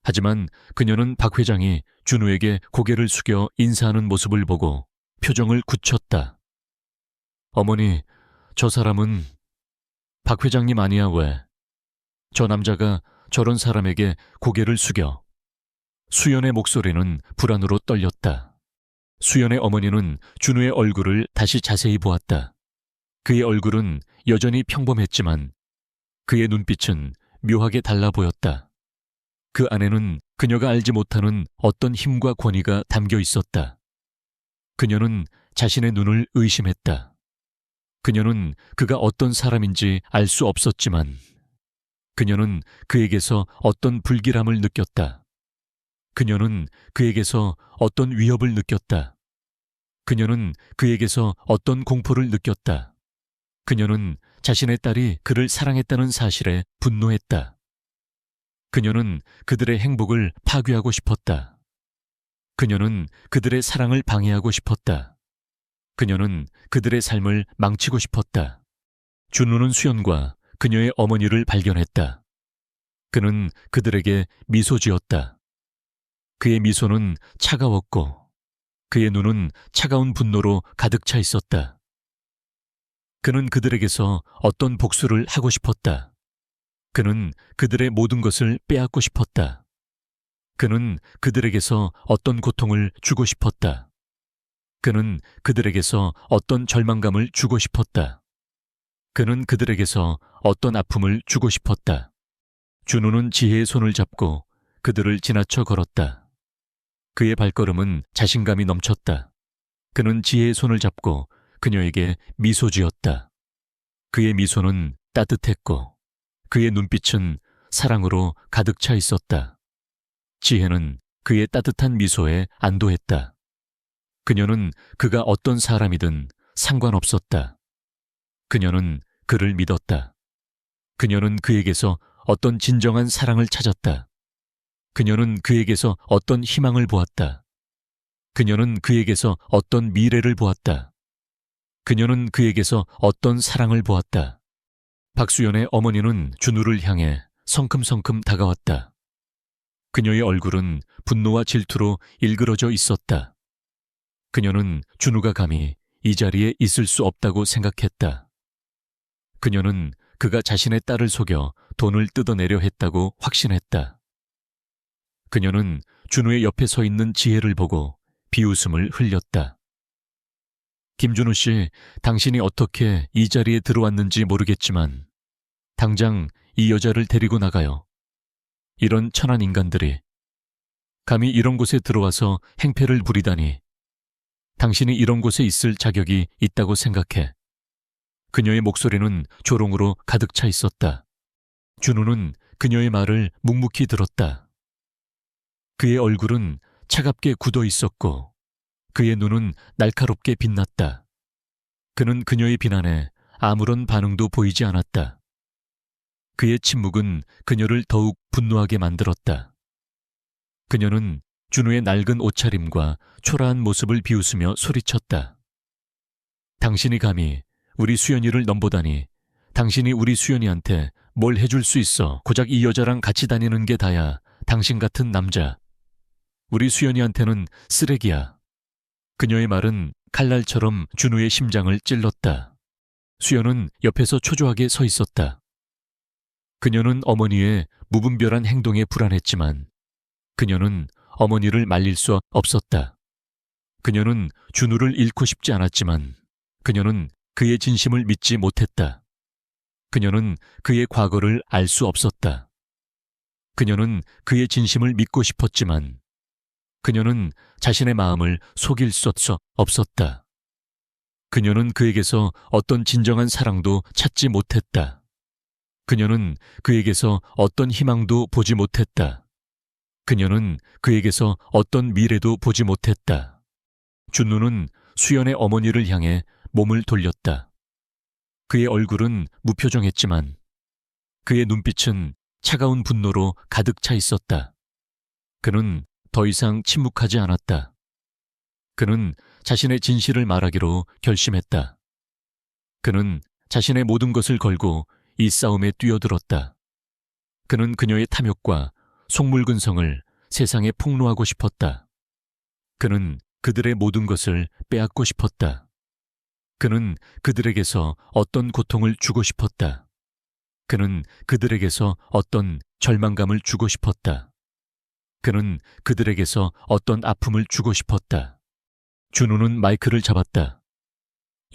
하지만 그녀는 박 회장이 준우에게 고개를 숙여 인사하는 모습을 보고 표정을 굳혔다. 어머니, 저 사람은 박 회장님 아니야 왜? 저 남자가 저런 사람에게 고개를 숙여. 수연의 목소리는 불안으로 떨렸다. 수연의 어머니는 준우의 얼굴을 다시 자세히 보았다. 그의 얼굴은 여전히 평범했지만 그의 눈빛은 묘하게 달라 보였다. 그 안에는 그녀가 알지 못하는 어떤 힘과 권위가 담겨 있었다. 그녀는 자신의 눈을 의심했다. 그녀는 그가 어떤 사람인지 알 수 없었지만 그녀는 그에게서 어떤 불길함을 느꼈다. 그녀는 그에게서 어떤 위협을 느꼈다. 그녀는 그에게서 어떤 공포를 느꼈다. 그녀는 자신의 딸이 그를 사랑했다는 사실에 분노했다. 그녀는 그들의 행복을 파괴하고 싶었다. 그녀는 그들의 사랑을 방해하고 싶었다. 그녀는 그들의 삶을 망치고 싶었다. 준우는 수연과 그녀의 어머니를 발견했다. 그는 그들에게 미소 지었다. 그의 미소는 차가웠고 그의 눈은 차가운 분노로 가득 차 있었다. 그는 그들에게서 어떤 복수를 하고 싶었다. 그는 그들의 모든 것을 빼앗고 싶었다. 그는 그들에게서 어떤 고통을 주고 싶었다. 그는 그들에게서 어떤 절망감을 주고 싶었다. 그는 그들에게서 어떤 아픔을 주고 싶었다. 준우는 지혜의 손을 잡고 그들을 지나쳐 걸었다. 그의 발걸음은 자신감이 넘쳤다. 그는 지혜의 손을 잡고 그녀에게 미소 지었다. 그의 미소는 따뜻했고 그의 눈빛은 사랑으로 가득 차 있었다. 지혜는 그의 따뜻한 미소에 안도했다. 그녀는 그가 어떤 사람이든 상관없었다. 그녀는 그를 믿었다. 그녀는 그에게서 어떤 진정한 사랑을 찾았다. 그녀는 그에게서 어떤 희망을 보았다. 그녀는 그에게서 어떤 미래를 보았다. 그녀는 그에게서 어떤 사랑을 보았다. 박수연의 어머니는 준우를 향해 성큼성큼 다가왔다. 그녀의 얼굴은 분노와 질투로 일그러져 있었다. 그녀는 준우가 감히 이 자리에 있을 수 없다고 생각했다. 그녀는 그가 자신의 딸을 속여 돈을 뜯어내려 했다고 확신했다. 그녀는 준우의 옆에 서 있는 지혜를 보고 비웃음을 흘렸다. 김준우 씨, 당신이 어떻게 이 자리에 들어왔는지 모르겠지만 당장 이 여자를 데리고 나가요. 이런 천한 인간들이 감히 이런 곳에 들어와서 행패를 부리다니. 당신이 이런 곳에 있을 자격이 있다고 생각해. 그녀의 목소리는 조롱으로 가득 차 있었다. 준우는 그녀의 말을 묵묵히 들었다. 그의 얼굴은 차갑게 굳어 있었고 그의 눈은 날카롭게 빛났다. 그는 그녀의 비난에 아무런 반응도 보이지 않았다. 그의 침묵은 그녀를 더욱 분노하게 만들었다. 그녀는 준우의 낡은 옷차림과 초라한 모습을 비웃으며 소리쳤다. 당신이 감히 우리 수연이를 넘보다니. 당신이 우리 수연이한테 뭘 해줄 수 있어. 고작 이 여자랑 같이 다니는 게 다야. 당신 같은 남자. 우리 수연이한테는 쓰레기야. 그녀의 말은 칼날처럼 준우의 심장을 찔렀다. 수연은 옆에서 초조하게 서 있었다. 그녀는 어머니의 무분별한 행동에 불안했지만 그녀는 어머니를 말릴 수 없었다. 그녀는 준우를 잃고 싶지 않았지만 그녀는 그의 진심을 믿지 못했다. 그녀는 그의 과거를 알 수 없었다. 그녀는 그의 진심을 믿고 싶었지만 그녀는 자신의 마음을 속일 수 없었다. 그녀는 그에게서 어떤 진정한 사랑도 찾지 못했다. 그녀는 그에게서 어떤 희망도 보지 못했다. 그녀는 그에게서 어떤 미래도 보지 못했다. 준우는 수연의 어머니를 향해 몸을 돌렸다. 그의 얼굴은 무표정했지만 그의 눈빛은 차가운 분노로 가득 차 있었다. 그는 더 이상 침묵하지 않았다. 그는 자신의 진실을 말하기로 결심했다. 그는 자신의 모든 것을 걸고 이 싸움에 뛰어들었다. 그는 그녀의 탐욕과 속물근성을 세상에 폭로하고 싶었다. 그는 그들의 모든 것을 빼앗고 싶었다. 그는 그들에게서 어떤 고통을 주고 싶었다. 그는 그들에게서 어떤 절망감을 주고 싶었다. 그는 그들에게서 어떤 아픔을 주고 싶었다. 준우는 마이크를 잡았다.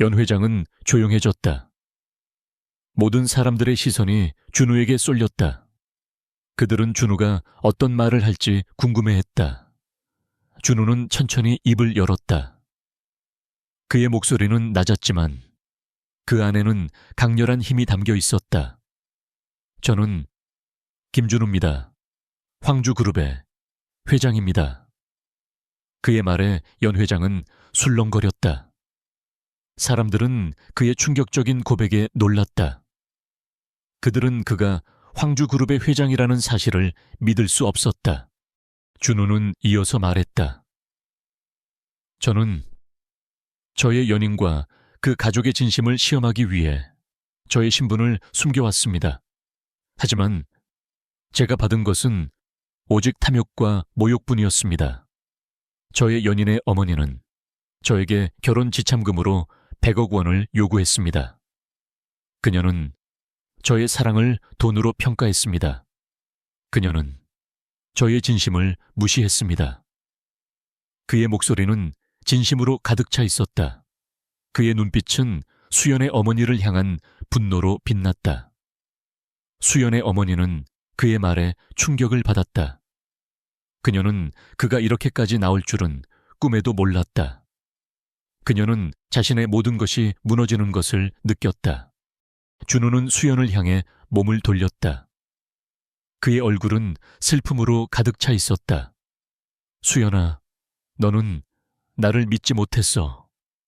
연 회장은 조용해졌다. 모든 사람들의 시선이 준우에게 쏠렸다. 그들은 준우가 어떤 말을 할지 궁금해했다. 준우는 천천히 입을 열었다. 그의 목소리는 낮았지만 그 안에는 강렬한 힘이 담겨 있었다. 저는 김준우입니다. 황주그룹의 회장입니다. 그의 말에 연 회장은 술렁거렸다. 사람들은 그의 충격적인 고백에 놀랐다. 그들은 그가 황주그룹의 회장이라는 사실을 믿을 수 없었다. 준우는 이어서 말했다. 저는 저의 연인과 그 가족의 진심을 시험하기 위해 저의 신분을 숨겨왔습니다. 하지만 제가 받은 것은 오직 탐욕과 모욕뿐이었습니다. 저의 연인의 어머니는 저에게 결혼 지참금으로 100억 원을 요구했습니다. 그녀는 저의 사랑을 돈으로 평가했습니다. 그녀는 저의 진심을 무시했습니다. 그의 목소리는 진심으로 가득 차 있었다. 그의 눈빛은 수연의 어머니를 향한 분노로 빛났다. 수연의 어머니는 그의 말에 충격을 받았다. 그녀는 그가 이렇게까지 나올 줄은 꿈에도 몰랐다. 그녀는 자신의 모든 것이 무너지는 것을 느꼈다. 준우는 수연을 향해 몸을 돌렸다. 그의 얼굴은 슬픔으로 가득 차 있었다. 수연아, 너는 나를 믿지 못했어.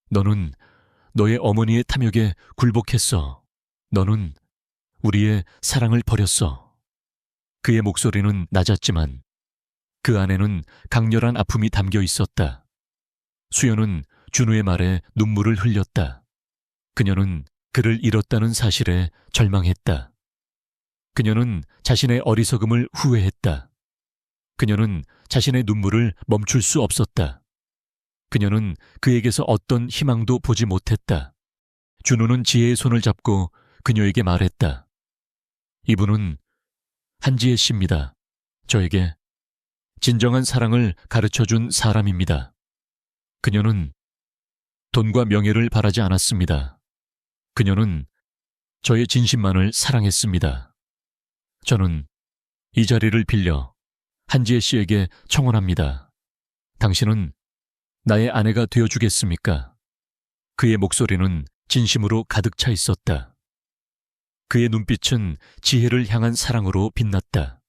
너는 너의 어머니의 탐욕에 굴복했어. 너는 우리의 사랑을 버렸어. 그의 목소리는 낮았지만 그 안에는 강렬한 아픔이 담겨 있었다. 수연은 준우의 말에 눈물을 흘렸다. 그녀는 그를 잃었다는 사실에 절망했다. 그녀는 자신의 어리석음을 후회했다. 그녀는 자신의 눈물을 멈출 수 없었다. 그녀는 그에게서 어떤 희망도 보지 못했다. 준우는 지혜의 손을 잡고 그녀에게 말했다. 이분은 한지혜 씨입니다. 저에게 진정한 사랑을 가르쳐준 사람입니다. 그녀는 돈과 명예를 바라지 않았습니다. 그녀는 저의 진심만을 사랑했습니다. 저는 이 자리를 빌려 한지혜 씨에게 청혼합니다. 당신은 나의 아내가 되어주겠습니까? 그의 목소리는 진심으로 가득 차 있었다. 그의 눈빛은 지혜를 향한 사랑으로 빛났다.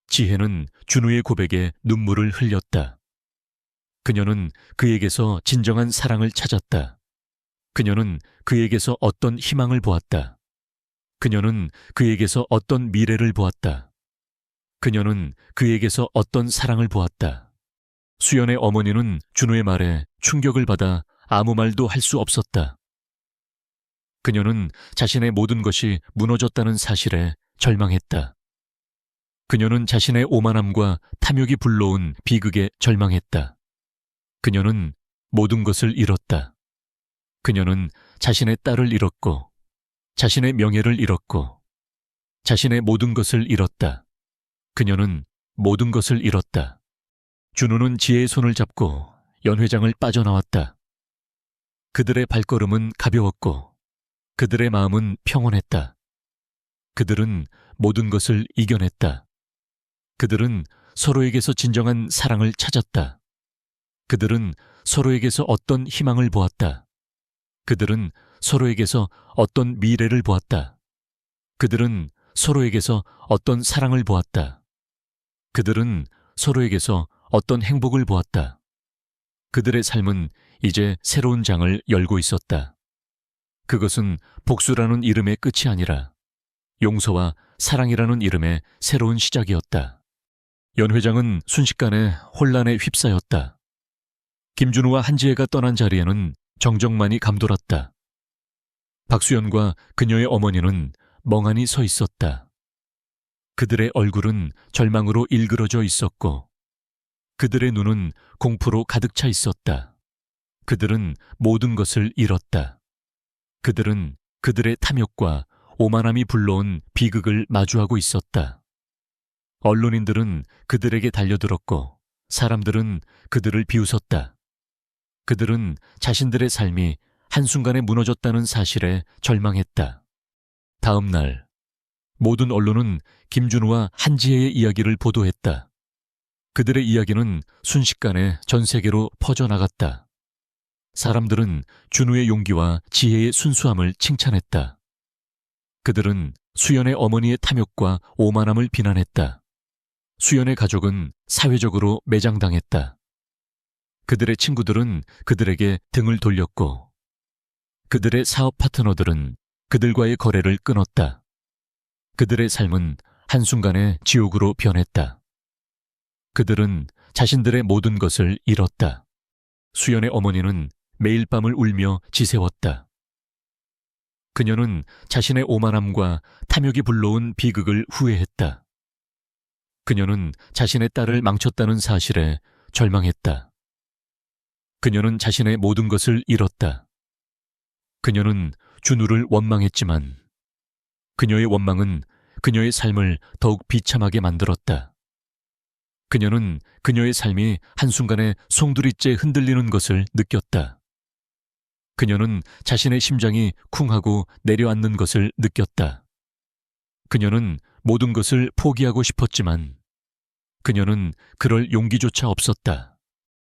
지혜는 준우의 고백에 눈물을 흘렸다. 그녀는 그에게서 진정한 사랑을 찾았다. 그녀는 그에게서 어떤 희망을 보았다. 그녀는 그에게서 어떤 미래를 보았다. 그녀는 그에게서 어떤 사랑을 보았다. 수연의 어머니는 준우의 말에 충격을 받아 아무 말도 할 수 없었다. 그녀는 자신의 모든 것이 무너졌다는 사실에 절망했다. 그녀는 자신의 오만함과 탐욕이 불러온 비극에 절망했다. 그녀는 모든 것을 잃었다. 그녀는 자신의 딸을 잃었고, 자신의 명예를 잃었고, 자신의 모든 것을 잃었다. 그녀는 모든 것을 잃었다. 준우는 지혜의 손을 잡고 연 회장을 빠져나왔다. 그들의 발걸음은 가벼웠고 그들의 마음은 평온했다. 그들은 모든 것을 이겨냈다. 그들은 서로에게서 진정한 사랑을 찾았다. 그들은 서로에게서 어떤 희망을 보았다. 그들은 서로에게서 어떤 미래를 보았다. 그들은 서로에게서 어떤 사랑을 보았다. 그들은 서로에게서 어떤 행복을 보았다. 그들의 삶은 이제 새로운 장을 열고 있었다. 그것은 복수라는 이름의 끝이 아니라 용서와 사랑이라는 이름의 새로운 시작이었다. 연 회장은 순식간에 혼란에 휩싸였다. 김준우와 한지혜가 떠난 자리에는 정정만이 감돌았다. 박수연과 그녀의 어머니는 멍하니 서 있었다. 그들의 얼굴은 절망으로 일그러져 있었고 그들의 눈은 공포로 가득 차 있었다. 그들은 모든 것을 잃었다. 그들은 그들의 탐욕과 오만함이 불러온 비극을 마주하고 있었다. 언론인들은 그들에게 달려들었고 사람들은 그들을 비웃었다. 그들은 자신들의 삶이 한순간에 무너졌다는 사실에 절망했다. 다음 날 모든 언론은 김준우와 한지혜의 이야기를 보도했다. 그들의 이야기는 순식간에 전 세계로 퍼져나갔다. 사람들은 준우의 용기와 지혜의 순수함을 칭찬했다. 그들은 수연의 어머니의 탐욕과 오만함을 비난했다. 수연의 가족은 사회적으로 매장당했다. 그들의 친구들은 그들에게 등을 돌렸고 그들의 사업 파트너들은 그들과의 거래를 끊었다. 그들의 삶은 한순간에 지옥으로 변했다. 그들은 자신들의 모든 것을 잃었다. 수연의 어머니는 매일 밤을 울며 지새웠다. 그녀는 자신의 오만함과 탐욕이 불러온 비극을 후회했다. 그녀는 자신의 딸을 망쳤다는 사실에 절망했다. 그녀는 자신의 모든 것을 잃었다. 그녀는 준우를 원망했지만 그녀의 원망은 그녀의 삶을 더욱 비참하게 만들었다. 그녀는 그녀의 삶이 한순간에 송두리째 흔들리는 것을 느꼈다. 그녀는 자신의 심장이 쿵하고 내려앉는 것을 느꼈다. 그녀는 모든 것을 포기하고 싶었지만 그녀는 그럴 용기조차 없었다.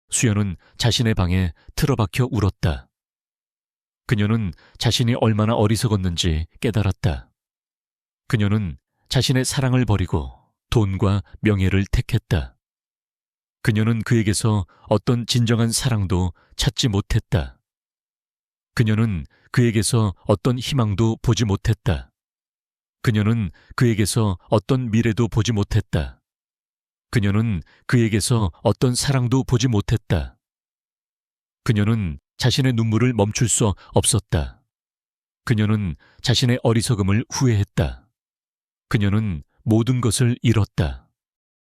수연은 자신의 방에 틀어박혀 울었다. 그녀는 자신이 얼마나 어리석었는지 깨달았다. 그녀는 자신의 사랑을 버리고 돈과 명예를 택했다. 그녀는 그에게서 어떤 진정한 사랑도 찾지 못했다. 그녀는 그에게서 어떤 희망도 보지 못했다. 그녀는 그에게서 어떤 미래도 보지 못했다. 그녀는 그에게서 어떤 사랑도 보지 못했다. 그녀는 자신의 눈물을 멈출 수 없었다. 그녀는 자신의 어리석음을 후회했다. 그녀는 모든 것을 잃었다.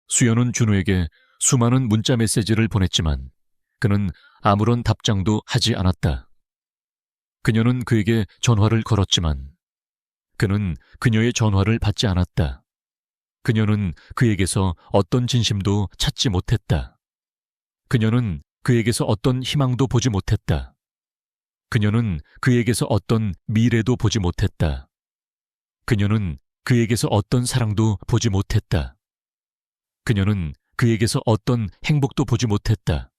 수연은 준우에게 수많은 문자 메시지를 보냈지만 그는 아무런 답장도 하지 않았다. 그녀는 그에게 전화를 걸었지만 그는 그녀의 전화를 받지 않았다. 그녀는 그에게서 어떤 진심도 찾지 못했다. 그녀는 그에게서 어떤 희망도 보지 못했다. 그녀는 그에게서 어떤 미래도 보지 못했다. 그녀는 그에게서 어떤 사랑도 보지 못했다. 그녀는 그에게서 어떤 행복도 보지 못했다.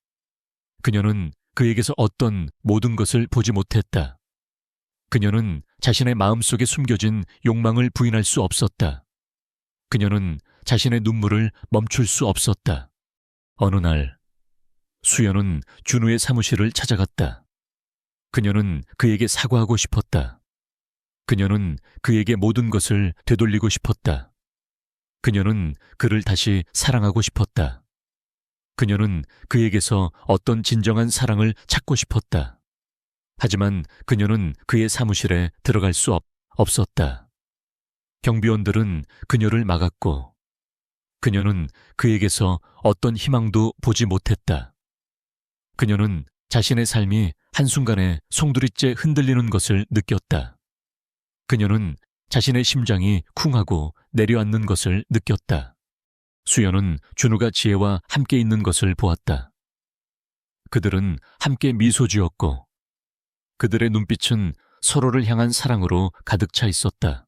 그녀는 그에게서 어떤 모든 것을 보지 못했다. 그녀는 자신의 마음속에 숨겨진 욕망을 부인할 수 없었다. 그녀는 자신의 눈물을 멈출 수 없었다. 어느 날 수연은 준우의 사무실을 찾아갔다. 그녀는 그에게 사과하고 싶었다. 그녀는 그에게 모든 것을 되돌리고 싶었다. 그녀는 그를 다시 사랑하고 싶었다. 그녀는 그에게서 어떤 진정한 사랑을 찾고 싶었다. 하지만 그녀는 그의 사무실에 들어갈 수 없었다. 경비원들은 그녀를 막았고 그녀는 그에게서 어떤 희망도 보지 못했다. 그녀는 자신의 삶이 한순간에 송두리째 흔들리는 것을 느꼈다. 그녀는 자신의 심장이 쿵하고 내려앉는 것을 느꼈다. 수연은 준우가 지혜와 함께 있는 것을 보았다. 그들은 함께 미소 지었고 그들의 눈빛은 서로를 향한 사랑으로 가득 차 있었다.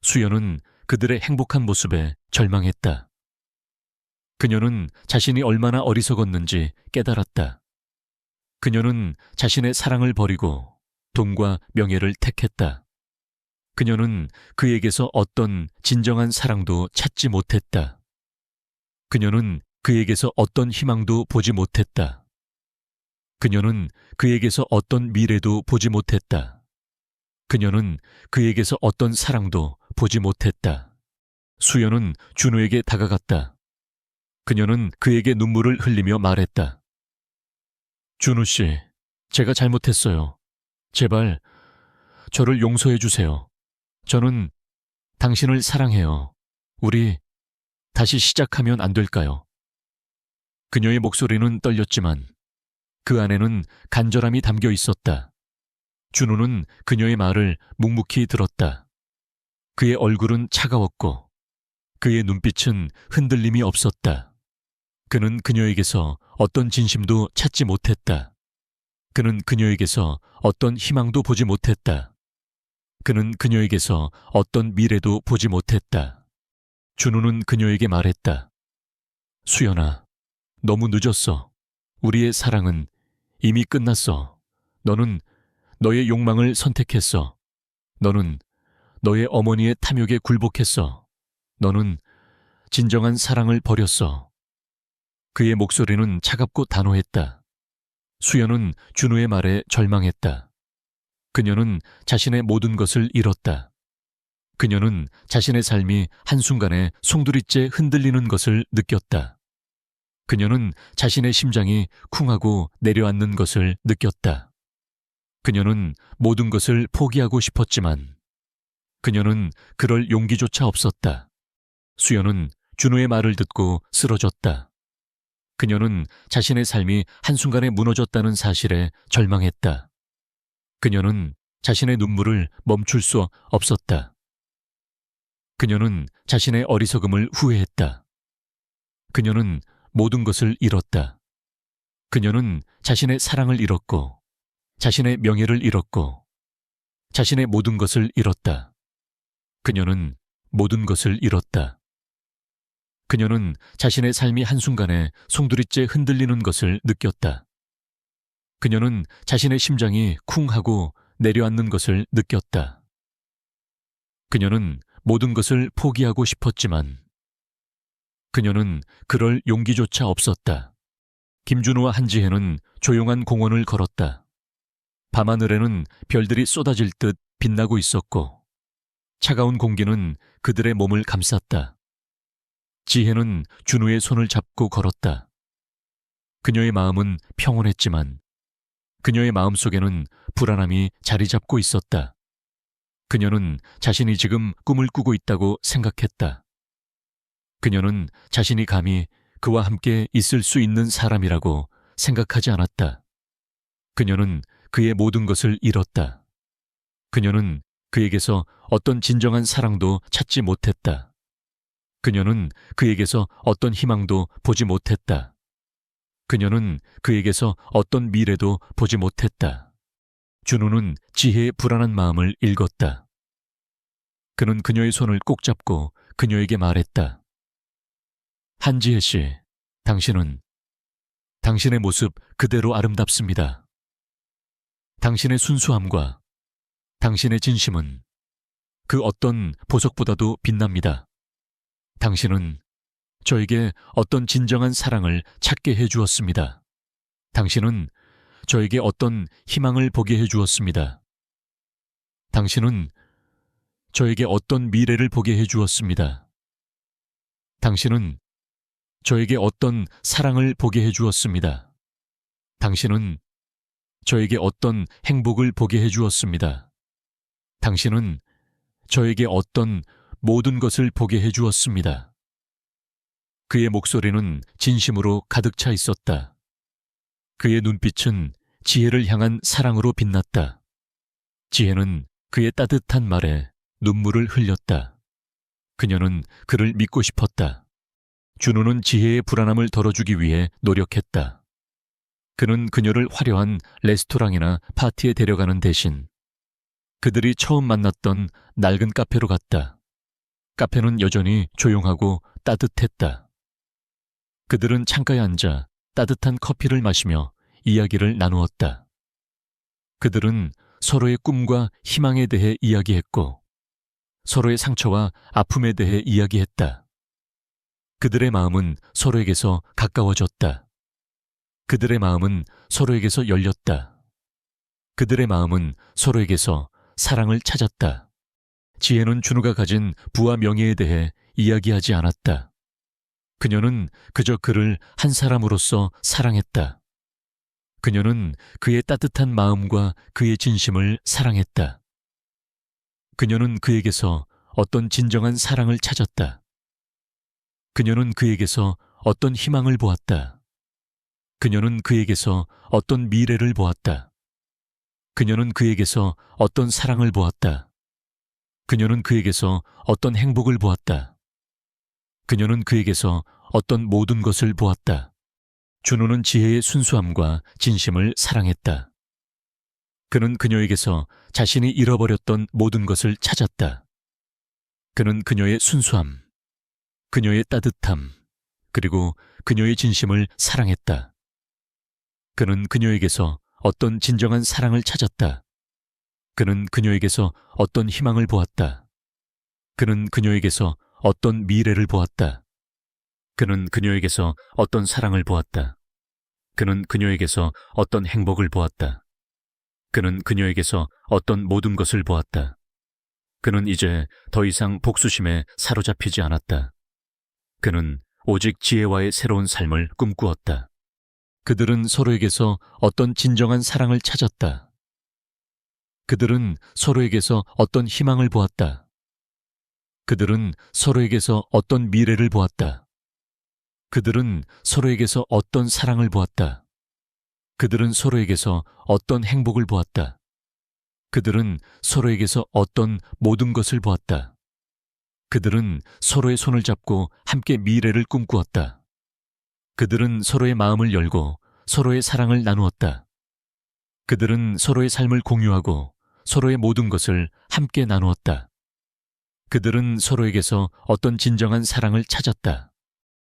수연은 그들의 행복한 모습에 절망했다. 그녀는 자신이 얼마나 어리석었는지 깨달았다. 그녀는 자신의 사랑을 버리고 돈과 명예를 택했다. 그녀는 그에게서 어떤 진정한 사랑도 찾지 못했다. 그녀는 그에게서 어떤 희망도 보지 못했다. 그녀는 그에게서 어떤 미래도 보지 못했다. 그녀는 그에게서 어떤 사랑도 보지 못했다. 수연은 준호에게 다가갔다. 그녀는 그에게 눈물을 흘리며 말했다. 준호 씨, 제가 잘못했어요. 제발 저를 용서해 주세요. 저는 당신을 사랑해요. 우리 다시 시작하면 안 될까요? 그녀의 목소리는 떨렸지만 그 안에는 간절함이 담겨 있었다. 준호는 그녀의 말을 묵묵히 들었다. 그의 얼굴은 차가웠고 그의 눈빛은 흔들림이 없었다. 그는 그녀에게서 어떤 진심도 찾지 못했다. 그는 그녀에게서 어떤 희망도 보지 못했다. 그는 그녀에게서 어떤 미래도 보지 못했다. 준호는 그녀에게 말했다. 수연아, 너무 늦었어. 우리의 사랑은 이미 끝났어. 너는 너의 욕망을 선택했어. 너는 너의 어머니의 탐욕에 굴복했어. 너는 진정한 사랑을 버렸어. 그의 목소리는 차갑고 단호했다. 수연은 준호의 말에 절망했다. 그녀는 자신의 모든 것을 잃었다. 그녀는 자신의 삶이 한순간에 송두리째 흔들리는 것을 느꼈다. 그녀는 자신의 심장이 쿵하고 내려앉는 것을 느꼈다. 그녀는 모든 것을 포기하고 싶었지만 그녀는 그럴 용기조차 없었다. 수연은 준호의 말을 듣고 쓰러졌다. 그녀는 자신의 삶이 한순간에 무너졌다는 사실에 절망했다. 그녀는 자신의 눈물을 멈출 수 없었다. 그녀는 자신의 어리석음을 후회했다. 그녀는 모든 것을 잃었다. 그녀는 자신의 사랑을 잃었고, 자신의 명예를 잃었고, 자신의 모든 것을 잃었다. 그녀는 모든 것을 잃었다. 그녀는 자신의 삶이 한순간에 송두리째 흔들리는 것을 느꼈다. 그녀는 자신의 심장이 쿵하고 내려앉는 것을 느꼈다. 그녀는 모든 것을 포기하고 싶었지만 그녀는 그럴 용기조차 없었다. 김준호와 한지혜는 조용한 공원을 걸었다. 밤하늘에는 별들이 쏟아질 듯 빛나고 있었고 차가운 공기는 그들의 몸을 감쌌다. 지혜는 준호의 손을 잡고 걸었다. 그녀의 마음은 평온했지만 그녀의 마음속에는 불안함이 자리 잡고 있었다. 그녀는 자신이 지금 꿈을 꾸고 있다고 생각했다. 그녀는 자신이 감히 그와 함께 있을 수 있는 사람이라고 생각하지 않았다. 그녀는 그의 모든 것을 잃었다. 그녀는 그에게서 어떤 진정한 사랑도 찾지 못했다. 그녀는 그에게서 어떤 희망도 보지 못했다. 그녀는 그에게서 어떤 미래도 보지 못했다. 준호는 지혜의 불안한 마음을 읽었다. 그는 그녀의 손을 꼭 잡고 그녀에게 말했다. 한지혜 씨, 당신은 당신의 모습 그대로 아름답습니다. 당신의 순수함과 당신의 진심은 그 어떤 보석보다도 빛납니다. 당신은 저에게 어떤 진정한 사랑을 찾게 해주었습니다. 당신은 저에게 어떤 희망을 보게 해주었습니다. 당신은 저에게 어떤 미래를 보게 해주었습니다. 당신은 저에게 어떤 사랑을 보게 해주었습니다. 당신은 저에게 어떤 행복을 보게 해주었습니다. 당신은 저에게 어떤 모든 것을 보게 해주었습니다. 그의 목소리는 진심으로 가득 차 있었다. 그의 눈빛은 지혜를 향한 사랑으로 빛났다. 지혜는 그의 따뜻한 말에 눈물을 흘렸다. 그녀는 그를 믿고 싶었다. 준호는 지혜의 불안함을 덜어주기 위해 노력했다. 그는 그녀를 화려한 레스토랑이나 파티에 데려가는 대신 그들이 처음 만났던 낡은 카페로 갔다. 카페는 여전히 조용하고 따뜻했다. 그들은 창가에 앉아 따뜻한 커피를 마시며 이야기를 나누었다. 그들은 서로의 꿈과 희망에 대해 이야기했고, 서로의 상처와 아픔에 대해 이야기했다. 그들의 마음은 서로에게서 가까워졌다. 그들의 마음은 서로에게서 열렸다. 그들의 마음은 서로에게서 사랑을 찾았다. 지혜는 준우가 가진 부와 명예에 대해 이야기하지 않았다. 그녀는 그저 그를 한 사람으로서 사랑했다. 그녀는 그의 따뜻한 마음과 그의 진심을 사랑했다. 그녀는 그에게서 어떤 진정한 사랑을 찾았다. 그녀는 그에게서 어떤 희망을 보았다. 그녀는 그에게서 어떤 미래를 보았다. 그녀는 그에게서 어떤 사랑을 보았다. 그녀는 그에게서 어떤 행복을 보았다. 그녀는 그에게서 어떤 모든 것을 보았다. 준호는 지혜의 순수함과 진심을 사랑했다. 그는 그녀에게서 자신이 잃어버렸던 모든 것을 찾았다. 그는 그녀의 순수함, 그녀의 따뜻함, 그리고 그녀의 진심을 사랑했다. 그는 그녀에게서 어떤 진정한 사랑을 찾았다. 그는 그녀에게서 어떤 희망을 보았다. 그는 그녀에게서 어떤 미래를 보았다. 그는 그녀에게서 어떤 사랑을 보았다. 그는 그녀에게서 어떤 행복을 보았다. 그는 그녀에게서 어떤 모든 것을 보았다. 그는 이제 더 이상 복수심에 사로잡히지 않았다. 그는 오직 지혜와의 새로운 삶을 꿈꾸었다. 그들은 서로에게서 어떤 진정한 사랑을 찾았다. 그들은 서로에게서 어떤 희망을 보았다. 그들은 서로에게서 어떤 미래를 보았다. 그들은 서로에게서 어떤 사랑을 보았다. 그들은 서로에게서 어떤 행복을 보았다. 그들은 서로에게서 어떤 모든 것을 보았다. 그들은 서로의 손을 잡고 함께 미래를 꿈꾸었다. 그들은 서로의 마음을 열고 서로의 사랑을 나누었다. 그들은 서로의 삶을 공유하고 서로의 모든 것을 함께 나누었다. 그들은 서로에게서 어떤 진정한 사랑을 찾았다.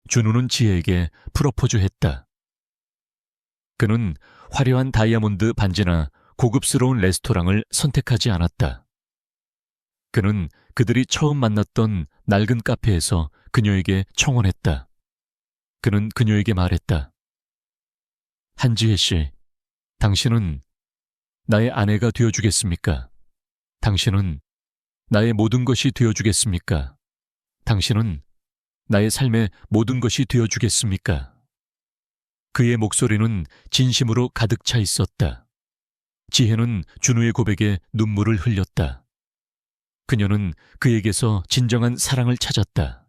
준우는 지혜에게 프로포즈했다. 그는 화려한 다이아몬드 반지나 고급스러운 레스토랑을 선택하지 않았다. 그는 그들이 처음 만났던 낡은 카페에서 그녀에게 청혼했다. 그는 그녀에게 말했다. 한지혜 씨, 당신은 나의 아내가 되어주겠습니까? 당신은 나의 모든 것이 되어주겠습니까? 당신은 나의 삶의 모든 것이 되어주겠습니까? 그의 목소리는 진심으로 가득 차 있었다. 지혜는 준우의 고백에 눈물을 흘렸다. 그녀는 그에게서 진정한 사랑을 찾았다.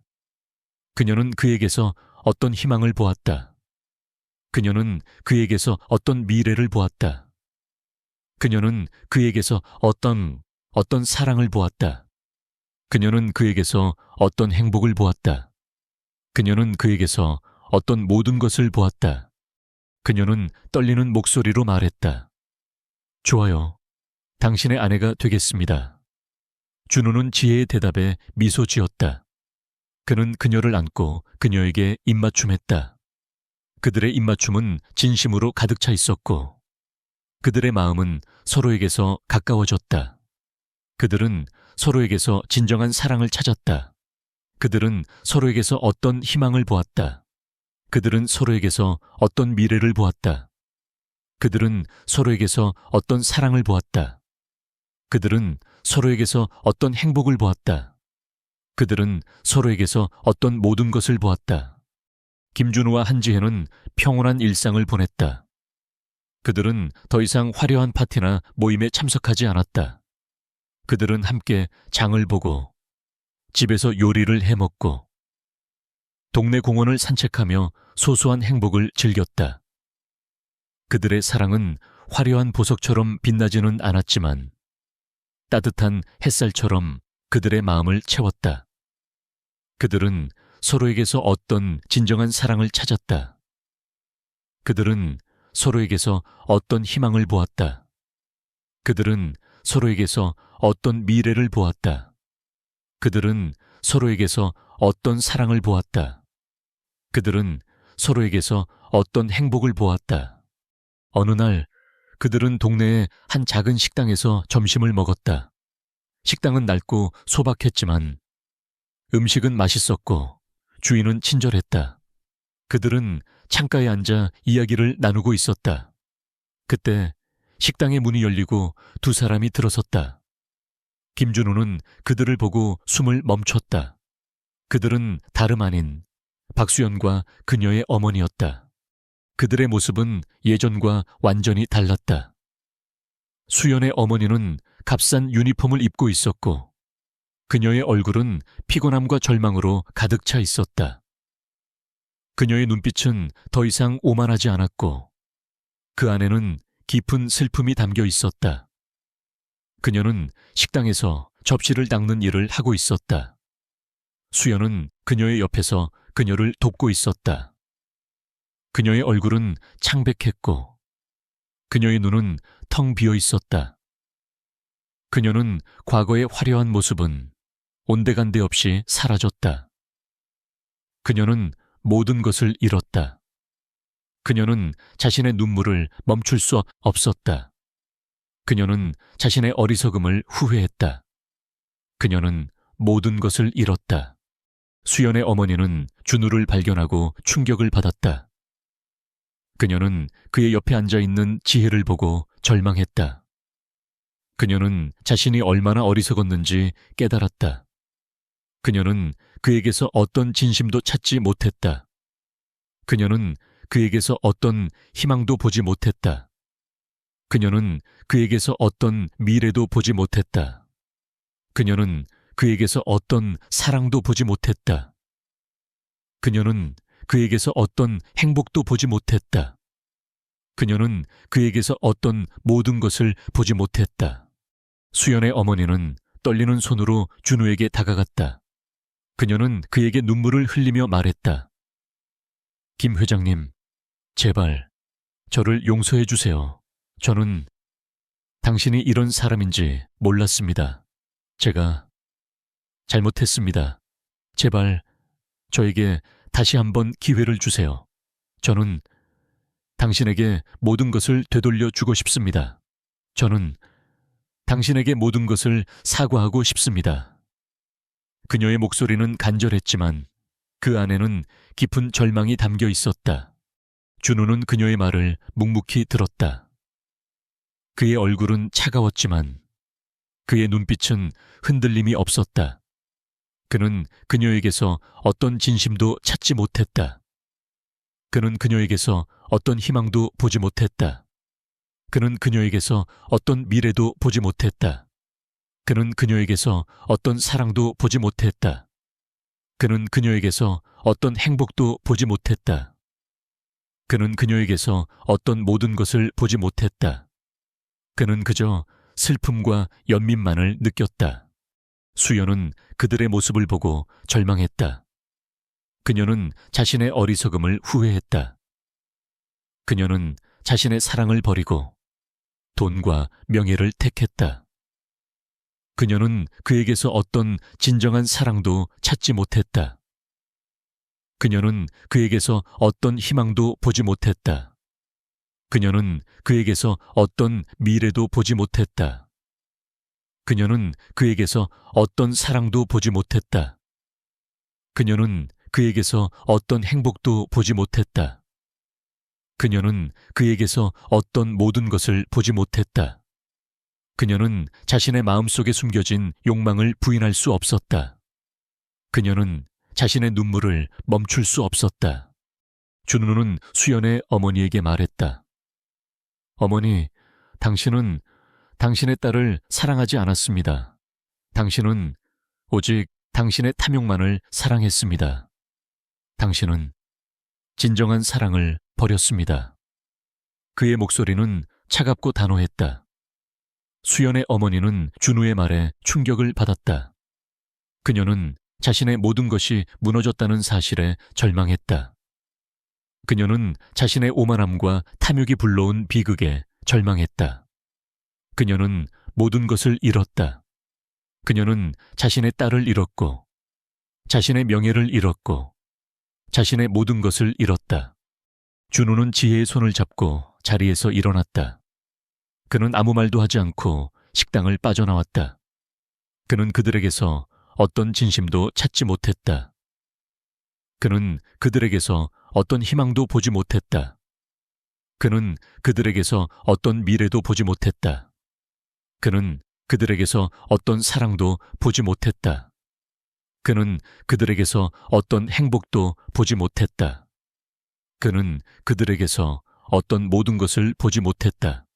그녀는 그에게서 어떤 희망을 보았다. 그녀는 그에게서 어떤 미래를 보았다. 그녀는 그에게서 어떤 사랑을 보았다. 그녀는 그에게서 어떤 행복을 보았다. 그녀는 그에게서 어떤 모든 것을 보았다. 그녀는 떨리는 목소리로 말했다. 좋아요. 당신의 아내가 되겠습니다. 준우는 지혜의 대답에 미소 지었다. 그는 그녀를 안고 그녀에게 입맞춤했다. 그들의 입맞춤은 진심으로 가득 차 있었고 그들의 마음은 서로에게서 가까워졌다. 그들은 서로에게서 진정한 사랑을 찾았다. 그들은 서로에게서 어떤 희망을 보았다. 그들은 서로에게서 어떤 미래를 보았다. 그들은 서로에게서 어떤 사랑을 보았다. 그들은 서로에게서 어떤 행복을 보았다. 그들은 서로에게서 어떤 모든 것을 보았다. 김준우와 한지혜는 평온한 일상을 보냈다. 그들은 더 이상 화려한 파티나 모임에 참석하지 않았다. 그들은 함께 장을 보고 집에서 요리를 해먹고 동네 공원을 산책하며 소소한 행복을 즐겼다. 그들의 사랑은 화려한 보석처럼 빛나지는 않았지만 따뜻한 햇살처럼 그들의 마음을 채웠다. 그들은 서로에게서 어떤 진정한 사랑을 찾았다. 그들은 서로에게서 어떤 희망을 보았다. 그들은 서로에게서 어떤 미래를 보았다. 그들은 서로에게서 어떤 사랑을 보았다. 그들은 서로에게서 어떤 행복을 보았다. 어느 날 그들은 동네의 한 작은 식당에서 점심을 먹었다. 식당은 낡고 소박했지만 음식은 맛있었고 주인은 친절했다. 그들은 창가에 앉아 이야기를 나누고 있었다. 그때 식당의 문이 열리고 두 사람이 들어섰다. 김준호는 그들을 보고 숨을 멈췄다. 그들은 다름 아닌 박수연과 그녀의 어머니였다. 그들의 모습은 예전과 완전히 달랐다. 수연의 어머니는 값싼 유니폼을 입고 있었고 그녀의 얼굴은 피곤함과 절망으로 가득 차 있었다. 그녀의 눈빛은 더 이상 오만하지 않았고 그 안에는 깊은 슬픔이 담겨 있었다. 그녀는 식당에서 접시를 닦는 일을 하고 있었다. 수연은 그녀의 옆에서 그녀를 돕고 있었다. 그녀의 얼굴은 창백했고 그녀의 눈은 텅 비어 있었다. 그녀는 과거의 화려한 모습은 온데간데 없이 사라졌다. 그녀는 모든 것을 잃었다. 그녀는 자신의 눈물을 멈출 수 없었다. 그녀는 자신의 어리석음을 후회했다. 그녀는 모든 것을 잃었다. 수연의 어머니는 준우를 발견하고 충격을 받았다. 그녀는 그의 옆에 앉아있는 지혜를 보고 절망했다. 그녀는 자신이 얼마나 어리석었는지 깨달았다. 그녀는 그에게서 어떤 진심도 찾지 못했다. 그녀는 그에게서 어떤 희망도 보지 못했다. 그녀는 그에게서 어떤 미래도 보지 못했다. 그녀는 그에게서 어떤 사랑도 보지 못했다. 그녀는 그에게서 어떤 행복도 보지 못했다. 그녀는 그에게서 어떤 모든 것을 보지 못했다. 수연의 어머니는 떨리는 손으로 준우에게 다가갔다. 그녀는 그에게 눈물을 흘리며 말했다. 김 회장님, 제발 저를 용서해 주세요. 저는 당신이 이런 사람인지 몰랐습니다. 제가 잘못했습니다. 제발 저에게 다시 한번 기회를 주세요. 저는 당신에게 모든 것을 되돌려 주고 싶습니다. 저는 당신에게 모든 것을 사과하고 싶습니다. 그녀의 목소리는 간절했지만 그 안에는 깊은 절망이 담겨 있었다. 준우는 그녀의 말을 묵묵히 들었다. 그의 얼굴은 차가웠지만 그의 눈빛은 흔들림이 없었다. 그는 그녀에게서 어떤 진심도 찾지 못했다. 그는 그녀에게서 어떤 희망도 보지 못했다. 그는 그녀에게서 어떤 미래도 보지 못했다. 그는 그녀에게서 어떤 사랑도 보지 못했다. 그는 그녀에게서 어떤 행복도 보지 못했다. 그는 그녀에게서 어떤 모든 것을 보지 못했다. 그는 그저 슬픔과 연민만을 느꼈다. 수연은 그들의 모습을 보고 절망했다. 그녀는 자신의 어리석음을 후회했다. 그녀는 자신의 사랑을 버리고 돈과 명예를 택했다. 그녀는 그에게서 어떤 진정한 사랑도 찾지 못했다. 그녀는 그에게서 어떤 희망도 보지 못했다. 그녀는 그에게서 어떤 미래도 보지 못했다. 그녀는 그에게서 어떤 사랑도 보지 못했다. 그녀는 그에게서 어떤 행복도 보지 못했다. 그녀는 그에게서 어떤 모든 것을 보지 못했다. 그녀는 자신의 마음속에 숨겨진 욕망을 부인할 수 없었다. 그녀는 자신의 눈물을 멈출 수 없었다. 준우는 수연의 어머니에게 말했다. 어머니, 당신은 당신의 딸을 사랑하지 않았습니다. 당신은 오직 당신의 탐욕만을 사랑했습니다. 당신은 진정한 사랑을 버렸습니다. 그의 목소리는 차갑고 단호했다. 수연의 어머니는 준우의 말에 충격을 받았다. 그녀는 자신의 모든 것이 무너졌다는 사실에 절망했다. 그녀는 자신의 오만함과 탐욕이 불러온 비극에 절망했다. 그녀는 모든 것을 잃었다. 그녀는 자신의 딸을 잃었고, 자신의 명예를 잃었고, 자신의 모든 것을 잃었다. 준호는 지혜의 손을 잡고 자리에서 일어났다. 그는 아무 말도 하지 않고 식당을 빠져나왔다. 그는 그들에게서 어떤 진심도 찾지 못했다. 그는 그들에게서 어떤 희망도 보지 못했다. 그는 그들에게서 어떤 미래도 보지 못했다. 그는 그들에게서 어떤 사랑도 보지 못했다. 그는 그들에게서 어떤 행복도 보지 못했다. 그는 그들에게서 어떤 모든 것을 보지 못했다.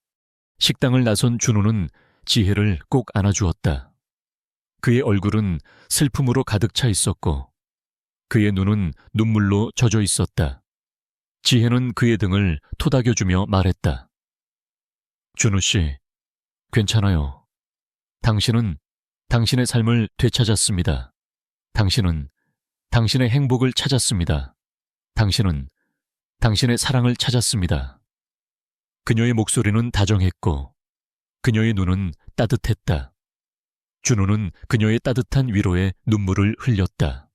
식당을 나선 준호는 지혜를 꼭 안아주었다. 그의 얼굴은 슬픔으로 가득 차 있었고 그의 눈은 눈물로 젖어 있었다. 지혜는 그의 등을 토닥여주며 말했다. 준호 씨, 괜찮아요. 당신은 당신의 삶을 되찾았습니다. 당신은 당신의 행복을 찾았습니다. 당신은 당신의 사랑을 찾았습니다. 그녀의 목소리는 다정했고 그녀의 눈은 따뜻했다. 준호는 그녀의 따뜻한 위로에 눈물을 흘렸다.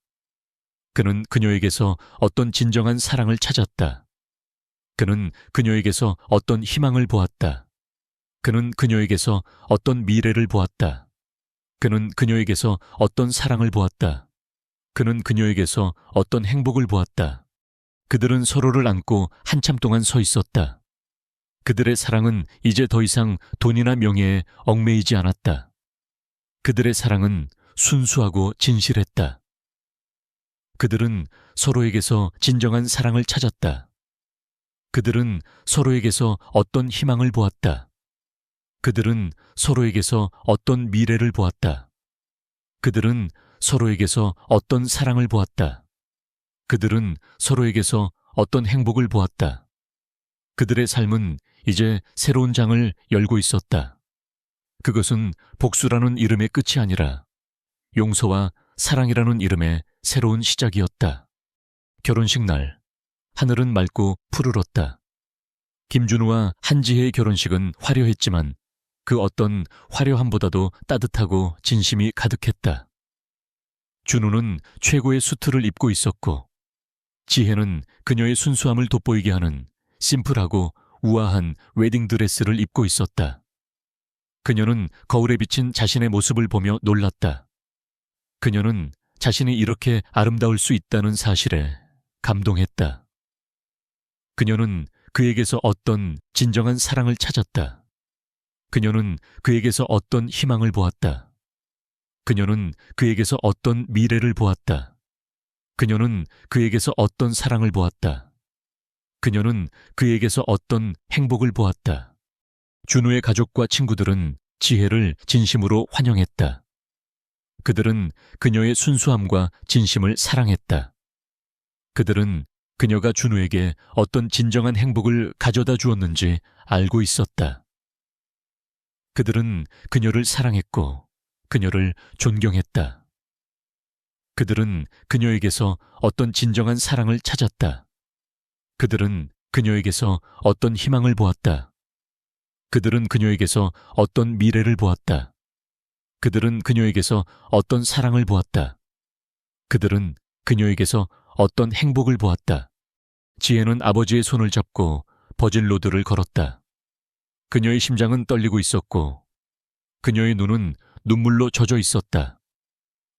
그는 그녀에게서 어떤 진정한 사랑을 찾았다. 그는 그녀에게서 어떤 희망을 보았다. 그는 그녀에게서 어떤 미래를 보았다. 그는 그녀에게서 어떤 사랑을 보았다. 그는 그녀에게서 어떤 행복을 보았다. 그들은 서로를 안고 한참 동안 서 있었다. 그들의 사랑은 이제 더 이상 돈이나 명예에 얽매이지 않았다. 그들의 사랑은 순수하고 진실했다. 그들은 서로에게서 진정한 사랑을 찾았다. 그들은 서로에게서 어떤 희망을 보았다. 그들은 서로에게서 어떤 미래를 보았다. 그들은 서로에게서 어떤 사랑을 보았다. 그들은 서로에게서 어떤 행복을 보았다. 그들의 삶은 이제 새로운 장을 열고 있었다. 그것은 복수라는 이름의 끝이 아니라 용서와 사랑이라는 이름의 새로운 시작이었다. 결혼식 날, 하늘은 맑고 푸르렀다. 김준우와 한지혜의 결혼식은 화려했지만 그 어떤 화려함보다도 따뜻하고 진심이 가득했다. 준우는 최고의 수트를 입고 있었고 지혜는 그녀의 순수함을 돋보이게 하는 심플하고 우아한 웨딩드레스를 입고 있었다. 그녀는 거울에 비친 자신의 모습을 보며 놀랐다. 그녀는 자신이 이렇게 아름다울 수 있다는 사실에 감동했다. 그녀는 그에게서 어떤 진정한 사랑을 찾았다. 그녀는 그에게서 어떤 희망을 보았다. 그녀는 그에게서 어떤 미래를 보았다. 그녀는 그에게서 어떤 사랑을 보았다. 그녀는 그에게서 어떤 행복을 보았다. 준우의 가족과 친구들은 지혜를 진심으로 환영했다. 그들은 그녀의 순수함과 진심을 사랑했다. 그들은 그녀가 준우에게 어떤 진정한 행복을 가져다 주었는지 알고 있었다. 그들은 그녀를 사랑했고 그녀를 존경했다. 그들은 그녀에게서 어떤 진정한 사랑을 찾았다. 그들은 그녀에게서 어떤 희망을 보았다. 그들은 그녀에게서 어떤 미래를 보았다. 그들은 그녀에게서 어떤 사랑을 보았다. 그들은 그녀에게서 어떤 행복을 보았다. 지혜는 아버지의 손을 잡고 버진로드를 걸었다. 그녀의 심장은 떨리고 있었고 그녀의 눈은 눈물로 젖어 있었다.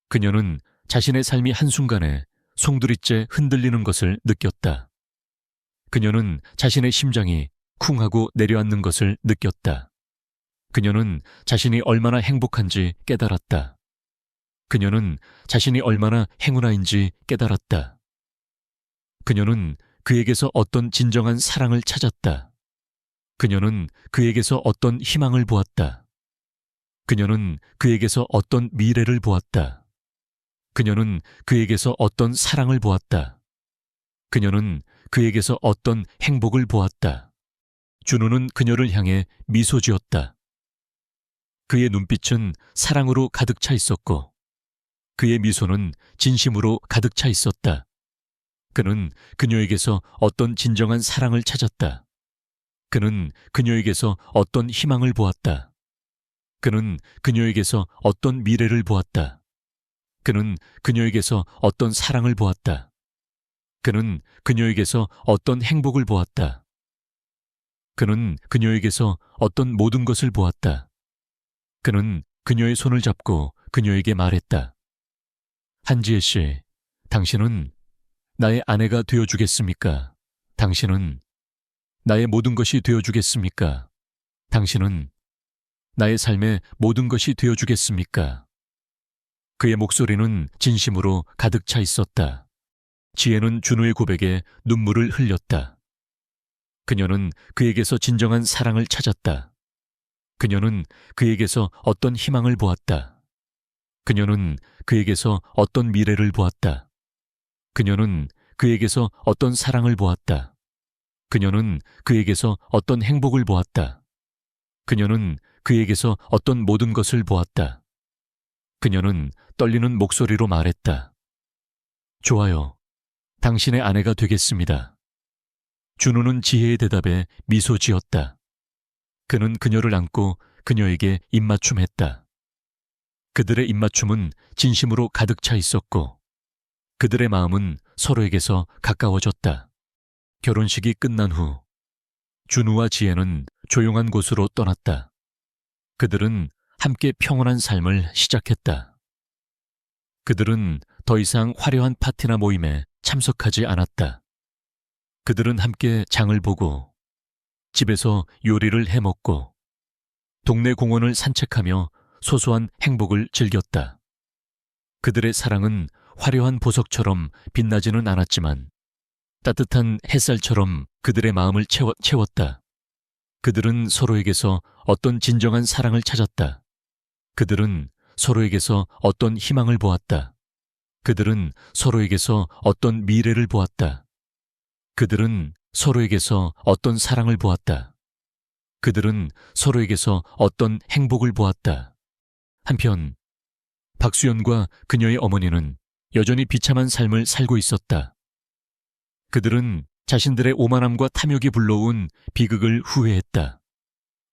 그녀는 자신의 삶이 한순간에 송두리째 흔들리는 것을 느꼈다. 그녀는 자신의 심장이 쿵하고 내려앉는 것을 느꼈다. 그녀는 자신이 얼마나 행복한지 깨달았다. 그녀는 자신이 얼마나 행운아인지 깨달았다. 그녀는 그에게서 어떤 진정한 사랑을 찾았다. 그녀는 그에게서 어떤 희망을 보았다. 그녀는 그에게서 어떤 미래를 보았다. 그녀는 그에게서 어떤 사랑을 보았다. 그녀는 그에게서 어떤 행복을 보았다. 준우는 그녀를 향해 미소 지었다. 그의 눈빛은 사랑으로 가득 차 있었고 그의 미소는 진심으로 가득 차 있었다. 그는 그녀에게서 어떤 진정한 사랑을 찾았다. 그는 그녀에게서 어떤 희망을 보았다. 그는 그녀에게서 어떤 미래를 보았다. 그는 그녀에게서 어떤 사랑을 보았다. 그는 그녀에게서 어떤 행복을 보았다. 그는 그녀에게서 어떤 모든 것을 보았다. 그는 그녀의 손을 잡고 그녀에게 말했다. 한지혜 씨, 당신은 나의 아내가 되어주겠습니까? 당신은 나의 모든 것이 되어주겠습니까? 당신은 나의 삶의 모든 것이 되어주겠습니까? 그의 목소리는 진심으로 가득 차 있었다. 지혜는 준우의 고백에 눈물을 흘렸다. 그녀는 그에게서 진정한 사랑을 찾았다. 그녀는 그에게서 어떤 희망을 보았다. 그녀는 그에게서 어떤 미래를 보았다. 그녀는 그에게서 어떤 사랑을 보았다. 그녀는 그에게서 어떤 행복을 보았다. 그녀는 그에게서 어떤 모든 것을 보았다. 그녀는 떨리는 목소리로 말했다. 좋아요. 당신의 아내가 되겠습니다. 준우는 지혜의 대답에 미소 지었다. 그는 그녀를 안고 그녀에게 입맞춤했다. 그들의 입맞춤은 진심으로 가득 차 있었고 그들의 마음은 서로에게서 가까워졌다. 결혼식이 끝난 후 준우와 지혜는 조용한 곳으로 떠났다. 그들은 함께 평온한 삶을 시작했다. 그들은 더 이상 화려한 파티나 모임에 참석하지 않았다. 그들은 함께 장을 보고 집에서 요리를 해먹고 동네 공원을 산책하며 소소한 행복을 즐겼다. 그들의 사랑은 화려한 보석처럼 빛나지는 않았지만 따뜻한 햇살처럼 그들의 마음을 채웠다. 그들은 서로에게서 어떤 진정한 사랑을 찾았다. 그들은 서로에게서 어떤 희망을 보았다. 그들은 서로에게서 어떤 미래를 보았다. 그들은 서로에게서 어떤 사랑을 보았다. 그들은 서로에게서 어떤 행복을 보았다. 한편 박수연과 그녀의 어머니는 여전히 비참한 삶을 살고 있었다. 그들은 자신들의 오만함과 탐욕이 불러온 비극을 후회했다.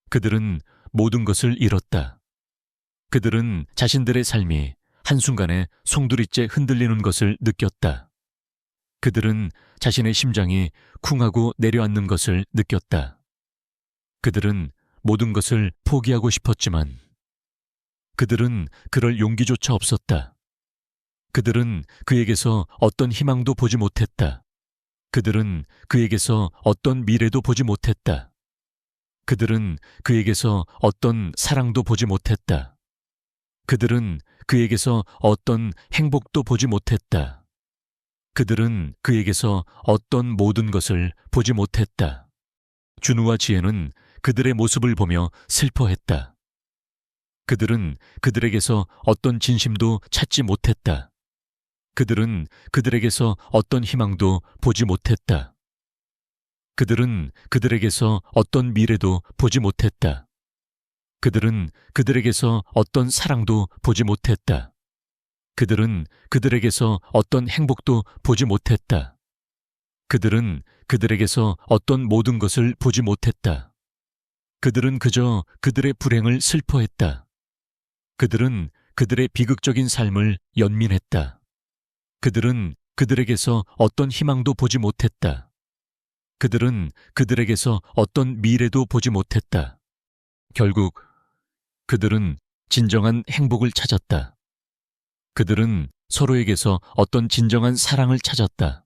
그들은 모든 것을 잃었다. 그들은 자신들의 삶이 한순간에 송두리째 흔들리는 것을 느꼈다. 그들은 자신의 심장이 쿵하고 내려앉는 것을 느꼈다. 그들은 모든 것을 포기하고 싶었지만 그들은 그럴 용기조차 없었다. 그들은 그에게서 어떤 희망도 보지 못했다. 그들은 그에게서 어떤 미래도 보지 못했다. 그들은 그에게서 어떤 사랑도 보지 못했다. 그들은 그에게서 어떤 행복도 보지 못했다. 그들은 그에게서 어떤 모든 것을 보지 못했다. 준우와 지혜는 그들의 모습을 보며 슬퍼했다. 그들은 그들에게서 어떤 진심도 찾지 못했다. 그들은 그들에게서 어떤 희망도 보지 못했다. 그들은 그들에게서 어떤 미래도 보지 못했다. 그들은 그들에게서 어떤 사랑도 보지 못했다. 그들은 그들에게서 어떤 행복도 보지 못했다. 그들은 그들에게서 어떤 모든 것을 보지 못했다. 그들은 그저 그들의 불행을 슬퍼했다. 그들은 그들의 비극적인 삶을 연민했다. 그들은 그들에게서 어떤 희망도 보지 못했다. 그들은 그들에게서 어떤 미래도 보지 못했다. 결국 그들은 진정한 행복을 찾았다. 그들은 서로에게서 어떤 진정한 사랑을 찾았다.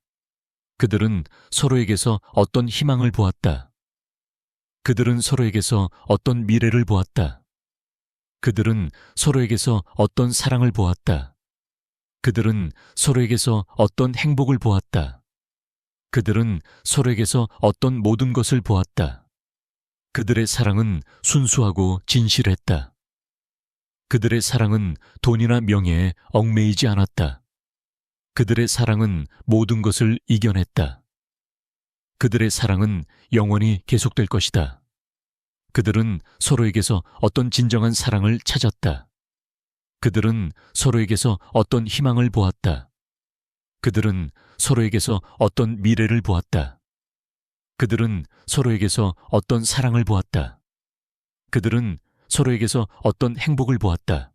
그들은 서로에게서 어떤 희망을 보았다. 그들은 서로에게서 어떤 미래를 보았다. 그들은 서로에게서 어떤 사랑을 보았다. 그들은 서로에게서 어떤 행복을 보았다. 그들은 서로에게서 어떤 모든 것을 보았다. 그들의 사랑은 순수하고 진실했다. 그들의 사랑은 돈이나 명예에 얽매이지 않았다. 그들의 사랑은 모든 것을 이겨냈다. 그들의 사랑은 영원히 계속될 것이다. 그들은 서로에게서 어떤 진정한 사랑을 찾았다. 그들은 서로에게서 어떤 희망을 보았다. 그들은 서로에게서 어떤 미래를 보았다. 그들은 서로에게서 어떤 사랑을 보았다. 그들은 서로에게서 어떤 행복을 보았다.